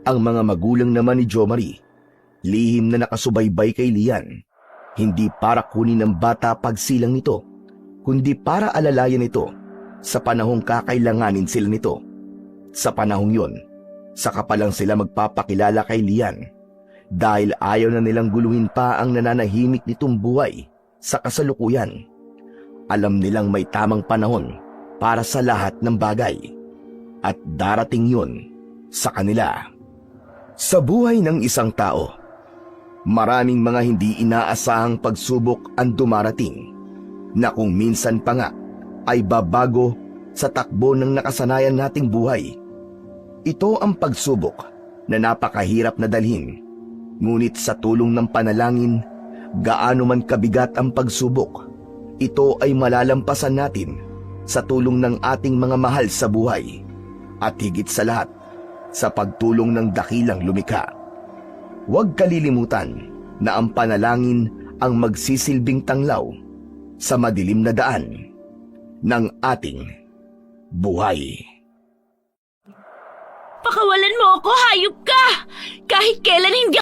B: ang mga magulang naman ni Jo Marie, lihim na nakasubaybay kay Lian, hindi para kunin ng bata pagsilang nito, kundi para alalayan ito sa panahong kakailanganin sila nito. Sa panahong yun, saka pa lang sila magpapakilala kay Lian, dahil ayaw na nilang guluhin pa ang nananahimik nitong buhay sa kasalukuyan. Alam nilang may tamang panahon para sa lahat ng bagay, at darating yun sa kanila. Sa buhay ng isang tao, maraming mga hindi inaasahang pagsubok ang dumarating, na kung minsan pa nga ay babago sa takbo ng nakasanayan nating buhay. Ito ang pagsubok na napakahirap na dalhin, ngunit sa tulong ng panalangin, gaano man kabigat ang pagsubok, ito ay malalampasan natin sa tulong ng ating mga mahal sa buhay, at higit sa lahat, sa pagtulong ng dakilang lumikha. Huwag kalilimutan na ang panalangin ang magsisilbing tanglaw sa madilim na daan ng ating buhay.
A: Pakawalan mo ako, hayop ka! Kahit kailan hindi